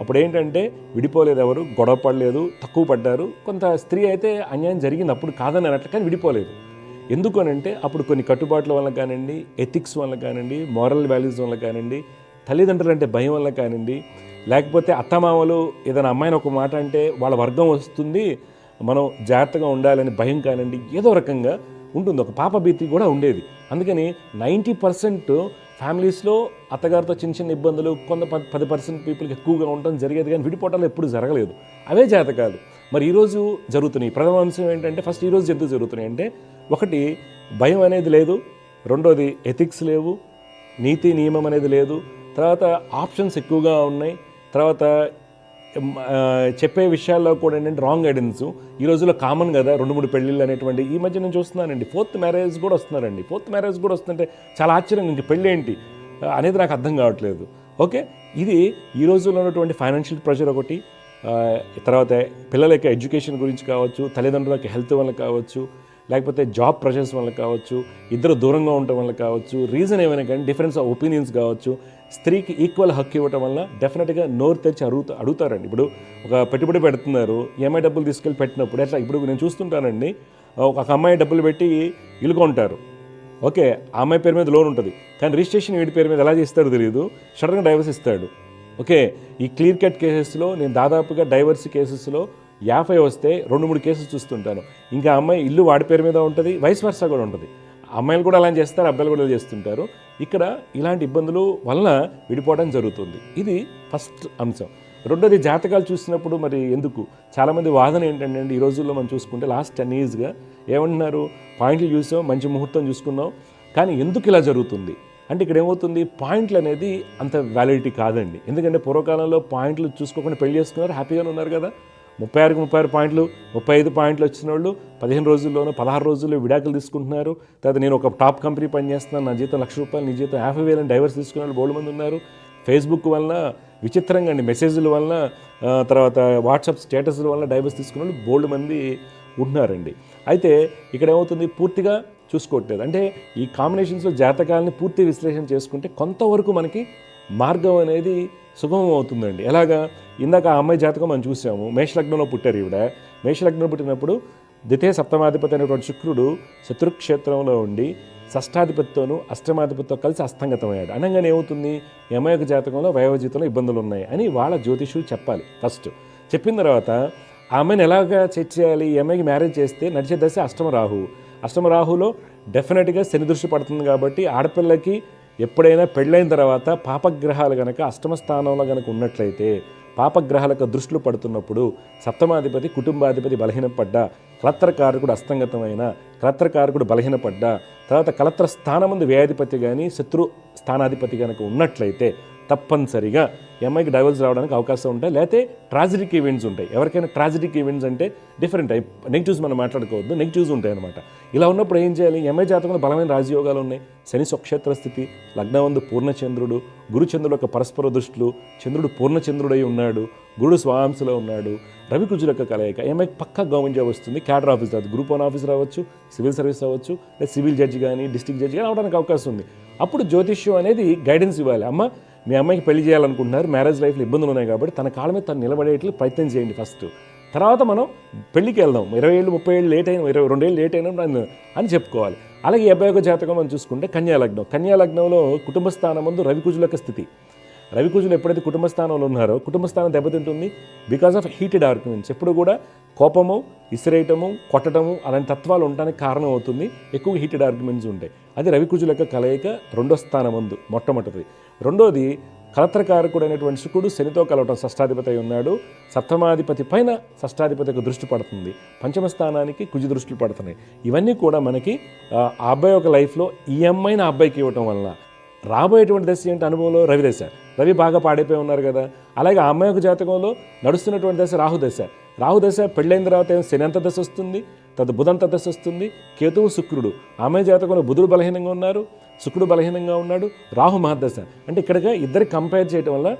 అప్పుడు ఏంటంటే విడిపోలేదు, ఎవరు గొడవ పడలేదు, తక్కువ పడ్డారు. కొంత స్త్రీ అయితే అన్యాయం జరిగింది, అప్పుడు కాదని అన్నట్లు, కానీ విడిపోలేదు. ఎందుకు అనంటే అప్పుడు కొన్ని కట్టుబాట్ల వల్ల కానివ్వండి, ఎథిక్స్ వల్ల కానివ్వండి, మోరల్ వాల్యూస్ వల్ల కానివ్వండి, తల్లిదండ్రులు అంటే భయం వల్ల కానివ్వండి, లేకపోతే అత్తమామలు ఏదైనా అమ్మాయిని ఒక మాట అంటే వాళ్ళ వర్గం వస్తుంది, మనం జాగ్రత్తగా ఉండాలని భయం కానివ్వండి, ఏదో రకంగా ఉంటుంది. ఒక పాప భీతి కూడా ఉండేది. అందుకని 90% ఫ్యామిలీస్లో అత్తగారితో చిన్న చిన్న ఇబ్బందులు 10% పీపుల్కి ఎక్కువగా ఉండడం జరిగేది, కానీ విడిపోవటాలు ఎప్పుడు జరగలేదు. అవే జాతకాలు. మరి ఈరోజు జరుగుతున్నాయి. ప్రథమ అంశం ఏంటంటే ఫస్ట్ ఈరోజు ఎందుకు జరుగుతున్నాయి అంటే, ఒకటి భయం అనేది లేదు, రెండోది ఎథిక్స్ లేవు, నీతి నియమం అనేది లేదు, తర్వాత ఆప్షన్స్ ఎక్కువగా ఉన్నాయి, తర్వాత చెప్పే విషయాల్లో కూడా ఏంటంటే రాంగ్ గైడెన్స్. ఈ రోజుల్లో కామన్ కదా 2-3 పెళ్ళిళ్ళు అనేటువంటి. ఈ మధ్య నేను చూస్తున్నానండి 4th మ్యారేజ్ కూడా వస్తున్నారండి. 4th మ్యారేజ్ కూడా వస్తుంటే చాలా ఆశ్చర్యం, ఇంక పెళ్ళి ఏంటి అనేది నాకు అర్థం కావట్లేదు. ఓకే, ఇది ఈ రోజుల్లో ఉన్నటువంటి ఫైనాన్షియల్ ప్రెషర్ ఒకటి, తర్వాత పిల్లల యొక్క ఎడ్యుకేషన్ గురించి కావచ్చు, తల్లిదండ్రులకి హెల్త్ వల్ల కావచ్చు, లేకపోతే జాబ్ ప్రెషర్స్ వల్ల కావచ్చు, ఇద్దరు దూరంగా ఉండటం వల్ల కావచ్చు, రీజన్ ఏమైనా కానీ డిఫరెన్స్ ఆఫ్ ఒపీనియన్స్ కావచ్చు, స్త్రీకి ఈక్వల్ హక్కు ఇవ్వటం వల్ల డెఫినెట్గా నోరు తెచ్చి అడుగుతారండి. ఇప్పుడు ఒక పెట్టుబడి పెడుతున్నారు, ఈఎంఐ డబ్బులు తీసుకెళ్ళి పెట్టినప్పుడు ఎట్లా, ఇప్పుడు నేను చూస్తుంటానండి, ఒక అమ్మాయి డబ్బులు పెట్టి ఇల్లు కొంటారు, ఓకే, ఆ అమ్మాయి పేరు మీద లోన్ ఉంటుంది, కానీ రిజిస్ట్రేషన్ వీడి పేరు మీద ఎలా చేస్తారో తెలియదు, సడన్గా డైవర్స్ ఇస్తాడు. ఓకే, ఈ క్లియర్ కట్ కేసెస్లో నేను దాదాపుగా డైవర్స్ కేసెస్లో 50 వస్తే 2-3 కేసెస్ చూస్తుంటాను. ఇంకా అమ్మాయి ఇల్లు వాడి పేరు మీద ఉంటుంది, వైస్ వర్సా కూడా ఉంటుంది. అమ్మాయిలు కూడా అలా చేస్తారు, అబ్బాయిలు కూడా అలా చేస్తుంటారు. ఇక్కడ ఇలాంటి ఇబ్బందులు వలన విడిపోవడం జరుగుతుంది. ఇది ఫస్ట్ అంశం. రెండోది జాతకాలు చూసినప్పుడు మరి ఎందుకు చాలామంది వాదన ఏంటంటే, ఈ రోజుల్లో మనం చూసుకుంటే లాస్ట్ 10 yearsగా ఏమంటున్నారు, పాయింట్లు చూసాం, మంచి ముహూర్తం చూసుకున్నాం, కానీ ఎందుకు ఇలా జరుగుతుంది అంటే ఇక్కడ ఏమవుతుంది, పాయింట్లు అనేది అంత వ్యాలిడిటీ కాదండి. ఎందుకంటే పూర్వకాలంలో పాయింట్లు చూసుకోకుండా పెళ్లి చేసుకున్నారు, హ్యాపీగానే ఉన్నారు కదా. 36 పాయింట్లు, 35 పాయింట్లు వచ్చిన వాళ్ళు 15 రోజుల్లోనూ 16 రోజుల్లో విడాకులు తీసుకుంటున్నారు. తర్వాత నేను ఒక టాప్ కంపెనీ పనిచేస్తున్నాను, నా జీతం ₹1,00,000, నీ జీతం 50,000 అని డైవర్స్ తీసుకునే వాళ్ళు బోల్డ్ మంది ఉన్నారు. ఫేస్బుక్ వలన విచిత్రంగా అండి, మెసేజ్ల వలన, తర్వాత వాట్సాప్ స్టేటస్ల వలన డైవర్స్ తీసుకునే వాళ్ళు బోల్డ్ మంది ఉంటున్నారండి. అయితే ఇక్కడ ఏమవుతుంది, పూర్తిగా చూసుకోవట్లేదు. అంటే ఈ కాంబినేషన్స్లో జాతకాలని పూర్తి విశ్లేషణ చేసుకుంటే కొంతవరకు మనకి మార్గం అనేది సుగమం అవుతుందండి. ఎలాగా, ఇందాక ఆ అమ్మాయి జాతకం మనం చూసాము, మేషలగ్నంలో పుట్టారు ఈవిడ. మేషలగ్నంలో పుట్టినప్పుడు ద్వితీయ సప్తమాధిపతి అనేటువంటి శుక్రుడు శత్రుక్షేత్రంలో ఉండి షష్టాధిపతితోనూ అష్టమాధిపతితో కలిసి అస్తంగతమయ్యాడు. అనగానే ఏమవుతుంది, ఈ అమ్మాయి యొక్క జాతకంలో వైవాహిక ఇబ్బందులు ఉన్నాయి అని వాళ్ళ జ్యోతిషులు చెప్పాలి. ఫస్ట్ చెప్పిన తర్వాత ఆ అమ్మాయిని ఎలాగా సెట్ చేయాలి, ఈ అమ్మాయికి మ్యారేజ్ చేస్తే నడిచే దశ అష్టమ రాహులో డెఫినెట్గా శని దృష్టి పడుతుంది. కాబట్టి ఆడపిల్లకి ఎప్పుడైనా పెళ్ళైన తర్వాత పాపగ్రహాలు కనుక అష్టమ స్థానంలో కనుక ఉన్నట్లయితే, పాపగ్రహాలకు దృష్టిలు పడుతున్నప్పుడు సప్తమాధిపతి కుటుంబాధిపతి బలహీనపడ్డా, కలత్రకారకుడు అస్తంగతమైన, కలత్రకారకుడు బలహీనపడ్డా, తర్వాత కలత్ర స్థానముందు వ్యయాధిపతి కానీ శత్రు స్థానాధిపతి కనుక ఉన్నట్లయితే తప్పనిసరిగా ఈ అమ్మాయికి డైవర్స్ రావడానికి అవకాశం ఉంటాయి. లేకపోతే ట్రాజిడిక్ ఈవెంట్స్ ఉంటాయి. ఎవరికైనా ట్రాజిడిక్ ఈవెంట్స్ అంటే డిఫరెంట్ అయి, నెగిటివ్స్ మనం మాట్లాడుకోవద్దు, నెగిటివ్స్ ఉంటాయి అనమాట. ఇలా ఉన్నప్పుడు ఏం చేయాలి, ఈ అమ్మాయి జాతకంలో బలమైన రాజయోగాలు ఉన్నాయి, శని స్వక్షేత్ర స్థితి, లగ్నవందు పూర్ణచంద్రుడు, గురుచంద్రుడు యొక్క పరస్పర దృష్టిలు, చంద్రుడు పూర్ణచంద్రుడై ఉన్నాడు, గురుడు స్వాంశలో ఉన్నాడు, రవి కుజుల యొక్క కలయిక, ఈ అమ్మాయికి పక్కా గవర్నమెంట్ జాబ్ వస్తుంది. క్యాడర్ ఆఫీస్ రావచ్చు, గ్రూప్ 1 ఆఫీస్ రావచ్చు, సివిల్ సర్వీస్ అవ్వచ్చు, లేదా సివిల్ జడ్జి కానీ డిస్ట్రిక్ట్ జడ్జి కానీ అవడానికి అవకాశం ఉంది. అప్పుడు జ్యోతిష్యం అనేది గైడెన్స్ ఇవ్వాలి. అమ్మ, మీ అమ్మాయికి పెళ్లి చేయాలనుకుంటున్నారు, మ్యారేజ్ లైఫ్లో ఇబ్బందులు ఉన్నాయి కాబట్టి తన కాళ్ళ మీద తను నిలబడేట్లు ప్రయత్నం చేయండి ఫస్ట్. తర్వాత మనం పెళ్లికి వెళ్దాం, 20 ఏళ్ళు 30 ఏళ్ళు లేట్ అయినా, 22 ఏళ్ళు లేట్ అయినా అని చెప్పుకోవాలి. అలాగే 51 జాతకం మనం చూసుకుంటే కన్యాలగ్నంలో కుటుంబ స్థానం ముందు రవికుజుల యొక్క స్థితి. రవికుజులు ఎప్పుడైతే కుటుంబ స్థానంలో ఉన్నారో కుటుంబ స్థానం దెబ్బతింటుంది బికాస్ ఆఫ్ హీటెడ్ ఆర్గ్యుమెంట్స్. ఎప్పుడు కూడా కోపము, ఇసిరేయటము, కొట్టడము అలాంటి తత్వాలు ఉండడానికి కారణం అవుతుంది. ఎక్కువ హీటెడ్ ఆర్గ్యుమెంట్స్ ఉంటాయి. అది రవికుజుల యొక్క కలయిక 2వ స్థానం ముందు మొట్టమొదటిది. రెండోది కలత్రకారకుడు అయినటువంటి శుక్రుడు శనితో కలవటం, షష్టాధిపతి అయి ఉన్నాడు. సప్తమాధిపతి పైన షష్టాధిపతి యొక్క దృష్టి పడుతుంది, పంచమ స్థానానికి కుజి దృష్టిలు పడుతున్నాయి. ఇవన్నీ కూడా మనకి ఆ అబ్బాయి యొక్క లైఫ్లో ఈ అమ్మాయిని ఆ అబ్బాయికి ఇవ్వటం వల్ల రాబోయేటువంటి దశ ఏంటి, అనుభవంలో రవి దశ. రవి బాగా పాడైపోయి ఉన్నారు కదా. అలాగే ఆ అమ్మాయి యొక్క జాతకంలో నడుస్తున్నటువంటి దశ రాహుదశ. పెళ్ళైన తర్వాత శని దశ వస్తుంది, తర్వాత బుధంత దశ వస్తుంది, కేతువు శుక్రుడు. ఆ అమ్మాయి జాతకంలో బుధుడు బలహీనంగా ఉన్నారు, శుక్రుడు బలహీనంగా ఉన్నాడు, రాహు మహర్దశ. అంటే ఇక్కడగా ఇద్దరు కంపేర్ చేయడం వల్ల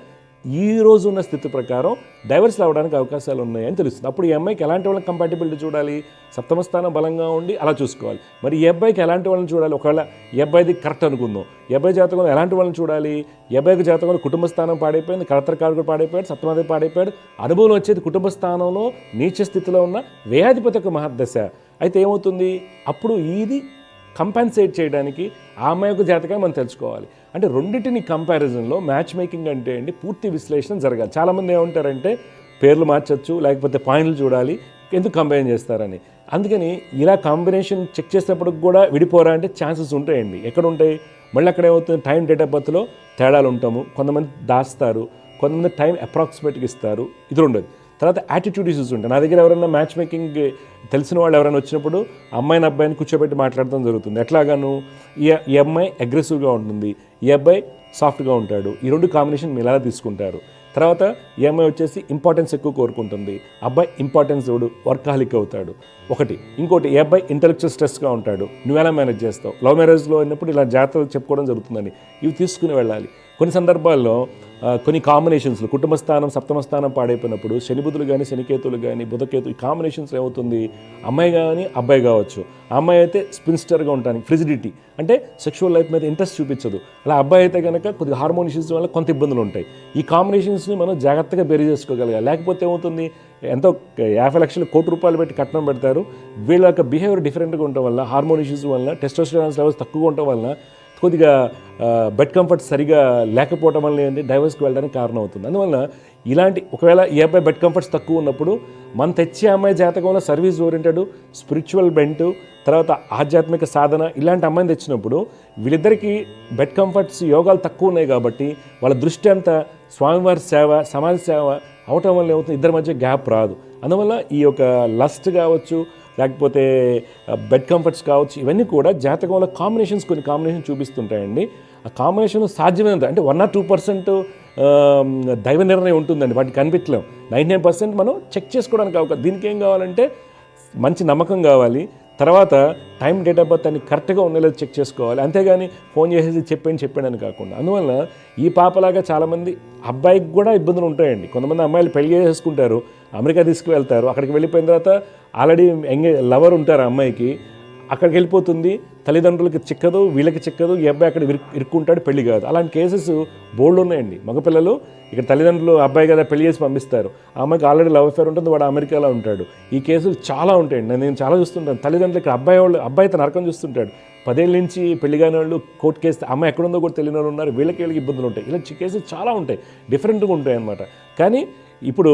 ఈ రోజు ఉన్న స్థితి ప్రకారం డైవర్స్ రావడానికి అవకాశాలు ఉన్నాయని తెలుస్తుంది. అప్పుడు ఈ అమ్మాయికి ఎలాంటి వాళ్ళకి కంపాటిబిలిటీ చూడాలి, సప్తమ స్థానం బలంగా ఉండి అలా చూసుకోవాలి. మరి ఈ అబ్బాయికి ఎలాంటి వాళ్ళని చూడాలి, ఒకవేళ ఈ అబ్బాయిది కరెక్ట్ అనుకుందాం, ఈ అబ్బాయి జాతకంలో ఎలాంటి వాళ్ళని చూడాలి, ఈ అబ్బాయికి జాతకంలో కుటుంబ స్థానం పాడైపోయింది, కలత్రకారకుడు పాడైపోయాడు, సప్తమాధిపతి పాడైపోయాడు, అనుభవం వచ్చేది కుటుంబ స్థానంలో నీచ స్థితిలో ఉన్న వ్యయాధిపతి యొక్క మహర్దశ. అయితే ఏమవుతుంది, అప్పుడు ఇది కంపెన్సేట్ చేయడానికి ఆ అమ్మాయి యొక్క జాతకాన్ని మనం తెలుసుకోవాలి. అంటే రెండింటిని కంపారిజన్లో మ్యాచ్ మేకింగ్ అంటే అండి పూర్తి విశ్లేషణ జరగాలి. చాలామంది ఏమంటారంటే పేర్లు మార్చచ్చు, లేకపోతే పాయింట్లు చూడాలి, ఎందుకు కంబైన్ చేస్తారని. అందుకని ఇలా కాంబినేషన్ చెక్ చేసేటప్పుడు కూడా విడిపోరా అంటే ఛాన్సెస్ ఉంటాయండి. ఎక్కడ ఉంటాయి? మళ్ళీ అక్కడ ఏమవుతుంది, టైం డేట్ ఆఫ్ బర్త్లో తేడాలు ఉంటాము. కొంతమంది దాస్తారు, కొంతమంది టైం అప్రాక్సిమేట్గా ఇస్తారు. ఇది ఉండదు. తర్వాత యాటిట్యూడ్ ఇష్యూస్ ఉంటాయి. నా దగ్గర ఎవరైనా మ్యాచ్ మేకింగ్ తెలిసిన వాళ్ళు ఎవరైనా వచ్చినప్పుడు అమ్మాయిని అబ్బాయిని కూర్చోబెట్టి మాట్లాడటం జరుగుతుంది. ఎట్లాగాను, ఈ అమ్మాయి అగ్రెసివ్గా ఉంటుంది, ఈ అబ్బాయి సాఫ్ట్గా ఉంటాడు. ఈ రెండు కాంబినేషన్ మీరు ఎలా తీసుకుంటారు? తర్వాత ఈ అమ్మాయి వచ్చేసి ఇంపార్టెన్స్ ఎక్కువ కోరుకుంటుంది, అబ్బాయి ఇంపార్టెన్స్ తోడు వర్కాలిక్ అవుతాడు ఒకటి. ఇంకోటి, ఏ అబ్బాయి ఇంటెలెక్చువల్ స్ట్రెస్గా ఉంటాడు, నువ్వు ఎలా మేనేజ్ చేస్తావు? లవ్ మ్యారేజ్లో అయినప్పుడు ఇలా జాగ్రత్తలు చెప్పుకోవడం జరుగుతుందని ఇవి తీసుకుని వెళ్ళాలి. కొన్ని సందర్భాల్లో కొన్ని కాంబినేషన్స్లో కుటుంబ స్థానం సప్తమ స్థానం పాడైపోయినప్పుడు శని బుధులు కానీ శనికేతులు కానీ బుధకేతు ఈ కాంబినేషన్స్ ఏమవుతుంది, అమ్మాయి కానీ అబ్బాయి కావచ్చు. ఆ అమ్మాయి అయితే స్పిన్స్టర్గా ఉంటానికి ఫ్రిజిడిటీ అంటే సెక్షువల్ లైఫ్ మీద ఇంట్రెస్ట్ చూపించదు. అలా అబ్బాయి అయితే కనుక కొద్దిగా హార్మోన్ ఇష్యూస్ వల్ల కొంత ఇబ్బందులు ఉంటాయి. ఈ కాంబినేషన్స్ని మనం జాగ్రత్తగా బేరీ చేసుకోగలగాలి. లేకపోతే ఏమవుతుంది, ఎంతో 50 లక్షలు కోటి రూపాయలు పెట్టి కట్నం పెడతారు, వీళ్ళ యొక్క బిహేవియర్ డిఫరెంట్గా ఉండటం వల్ల, హార్మోన్ ఇష్యూస్ వల్ల, టెస్టోస్టెరాన్ లెవెల్స్ తక్కువగా ఉండటం వల్ల, కొద్దిగా బెడ్ కంఫర్ట్ సరిగా లేకపోవడం వల్ల ఏంటి డైవర్స్కి వెళ్ళడానికి కారణం అవుతుంది. అందువల్ల ఇలాంటి ఒకవేళ ఈ అబ్బాయి బెడ్ కంఫర్ట్స్ తక్కువ ఉన్నప్పుడు మనం తెచ్చే అమ్మాయి జాతకంలో సర్వీస్ ఓరియంటెడ్, స్పిరిచువల్ బెంట్, తర్వాత ఆధ్యాత్మిక సాధన ఇలాంటి అమ్మాయిని తెచ్చినప్పుడు వీళ్ళిద్దరికీ బెడ్ కంఫర్ట్స్ యోగాలు తక్కువ ఉన్నాయి కాబట్టి వాళ్ళ దృష్టి అంతా స్వామివారి సేవ, సమాజ సేవ అవటం వల్ల ఏమవుతుంది, ఇద్దరి మధ్య గ్యాప్ రాదు. అందువల్ల ఈ యొక్క లస్ట్ కావచ్చు, లేకపోతే బెడ్ కంఫర్ట్స్ కావచ్చు, ఇవన్నీ కూడా జాతకంలో కాంబినేషన్స్ కొన్ని కాంబినేషన్ చూపిస్తుంటాయండి. ఆ కాంబినేషన్ సాధ్యమైనంత అంటే 1 or 2% దైవ నిర్ణయం ఉంటుందండి, వాటికి కనిపించలేం. 99% మనం చెక్ చేసుకోవడానికి అవకాశం. దీనికి ఏం కావాలంటే మంచి నమ్మకం కావాలి, తర్వాత టైం డేట్ ఆఫ్ బర్త్ అని కరెక్ట్గా ఉండేది చెక్ చేసుకోవాలి. అంతేగాని ఫోన్ చేసేసి చెప్పాను కాకుండా. అందువల్ల ఈ పాపలాగా చాలామంది అబ్బాయికి కూడా ఇబ్బందులు ఉంటాయండి. కొంతమంది అమ్మాయిలు పెళ్లి చేసుకుంటారు, అమెరికా తీసుకువెళ్తారు, అక్కడికి వెళ్ళిపోయిన తర్వాత ఆల్రెడీ లవర్ ఉంటారు అమ్మాయికి, అక్కడికి వెళ్ళిపోతుంది, తల్లిదండ్రులకి చిక్కదు, వీళ్ళకి చిక్కదు, ఈ అబ్బాయి అక్కడ ఇరుక్కుంటాడు, పెళ్లి కాదు. అలాంటి కేసెస్ బోల్డ్ ఉన్నాయండి. మగపిల్లలు ఇక్కడ తల్లిదండ్రులు అబ్బాయి కదా పెళ్లి చేసి పంపిస్తారు, ఆ అమ్మాయికి ఆల్రెడీ లవ్ అఫేర్ ఉంటుంది, వాడు అమెరికాలో ఉంటాడు. ఈ కేసులు చాలా ఉంటాయండి, నేను చాలా చూస్తుంటాను. తల్లిదండ్రులు ఇక్కడ అబ్బాయి తన నరకం చూస్తుంటాడు, 10 ఏళ్ళ నుంచి పెళ్లి కాని వాళ్ళు కోర్టు కేసు, అమ్మాయి ఎక్కడుందో కూడా తెలియని వాళ్ళు ఉన్నారు, వీళ్ళకి ఇబ్బందులు ఉంటాయి. ఇలా కేసులు చాలా ఉంటాయి, డిఫరెంట్గా ఉంటాయి అన్నమాట. కానీ ఇప్పుడు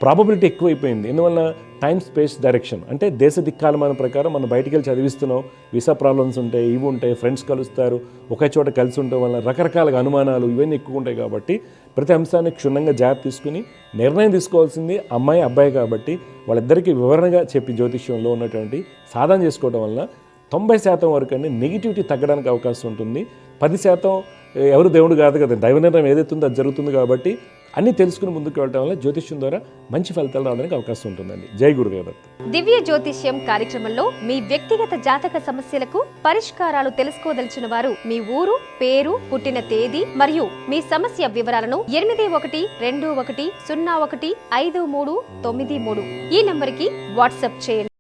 ప్రాబబిలిటీ ఎక్కువైపోయింది. ఎందువల్ల టైం స్పేస్ డైరెక్షన్ అంటే దేశ దిక్కాలమాన ప్రకారం మనం బయటికి వెళ్ళి చదివిస్తున్నాం, వీసా ప్రాబ్లమ్స్ ఉంటాయి, ఇవి ఉంటాయి, ఫ్రెండ్స్ కలుస్తారు, ఒకే చోట కలిసి ఉండటం వల్ల రకరకాల అనుమానాలు ఇవన్నీ ఎక్కువ ఉంటాయి. కాబట్టి ప్రతి అంశాన్ని క్షుణ్ణంగా జాగ్రత్త తీసుకుని నిర్ణయం తీసుకోవాల్సింది అమ్మాయి అబ్బాయి. కాబట్టి వాళ్ళిద్దరికీ వివరణగా చెప్పి జ్యోతిష్యంలో ఉన్నటువంటి సాధన చేసుకోవడం వల్ల 90% వరకు అన్ని నెగిటివిటీ తగ్గడానికి అవకాశం ఉంటుంది. 10% ఎవరు దేవుడు కాదు కదా, దైవ నిర్ణయం ఏదైతే ఉందో అది జరుగుతుంది. కాబట్టి అన్నీ తెలుసుకుని ముందుకు వెళ్ళడం వల్ల జ్యోతిష్యం ద్వారా మంచి ఫలితాలు రావడానికి అవకాశం ఉంటుందండి. జై గురుదేవ దత్త. దివ్య జ్యోతిష్యం కార్యక్రమంలో మీ వ్యక్తిగత జాతక సమస్యలకు పరిష్కారాలు తెలుసుకోదలిచిన వారు మీ ఊరు, పేరు, పుట్టిన తేదీ మరియు మీ సమస్య వివరాలను 8121015393 ఈ నంబర్కి వాట్సాప్ చేయండి.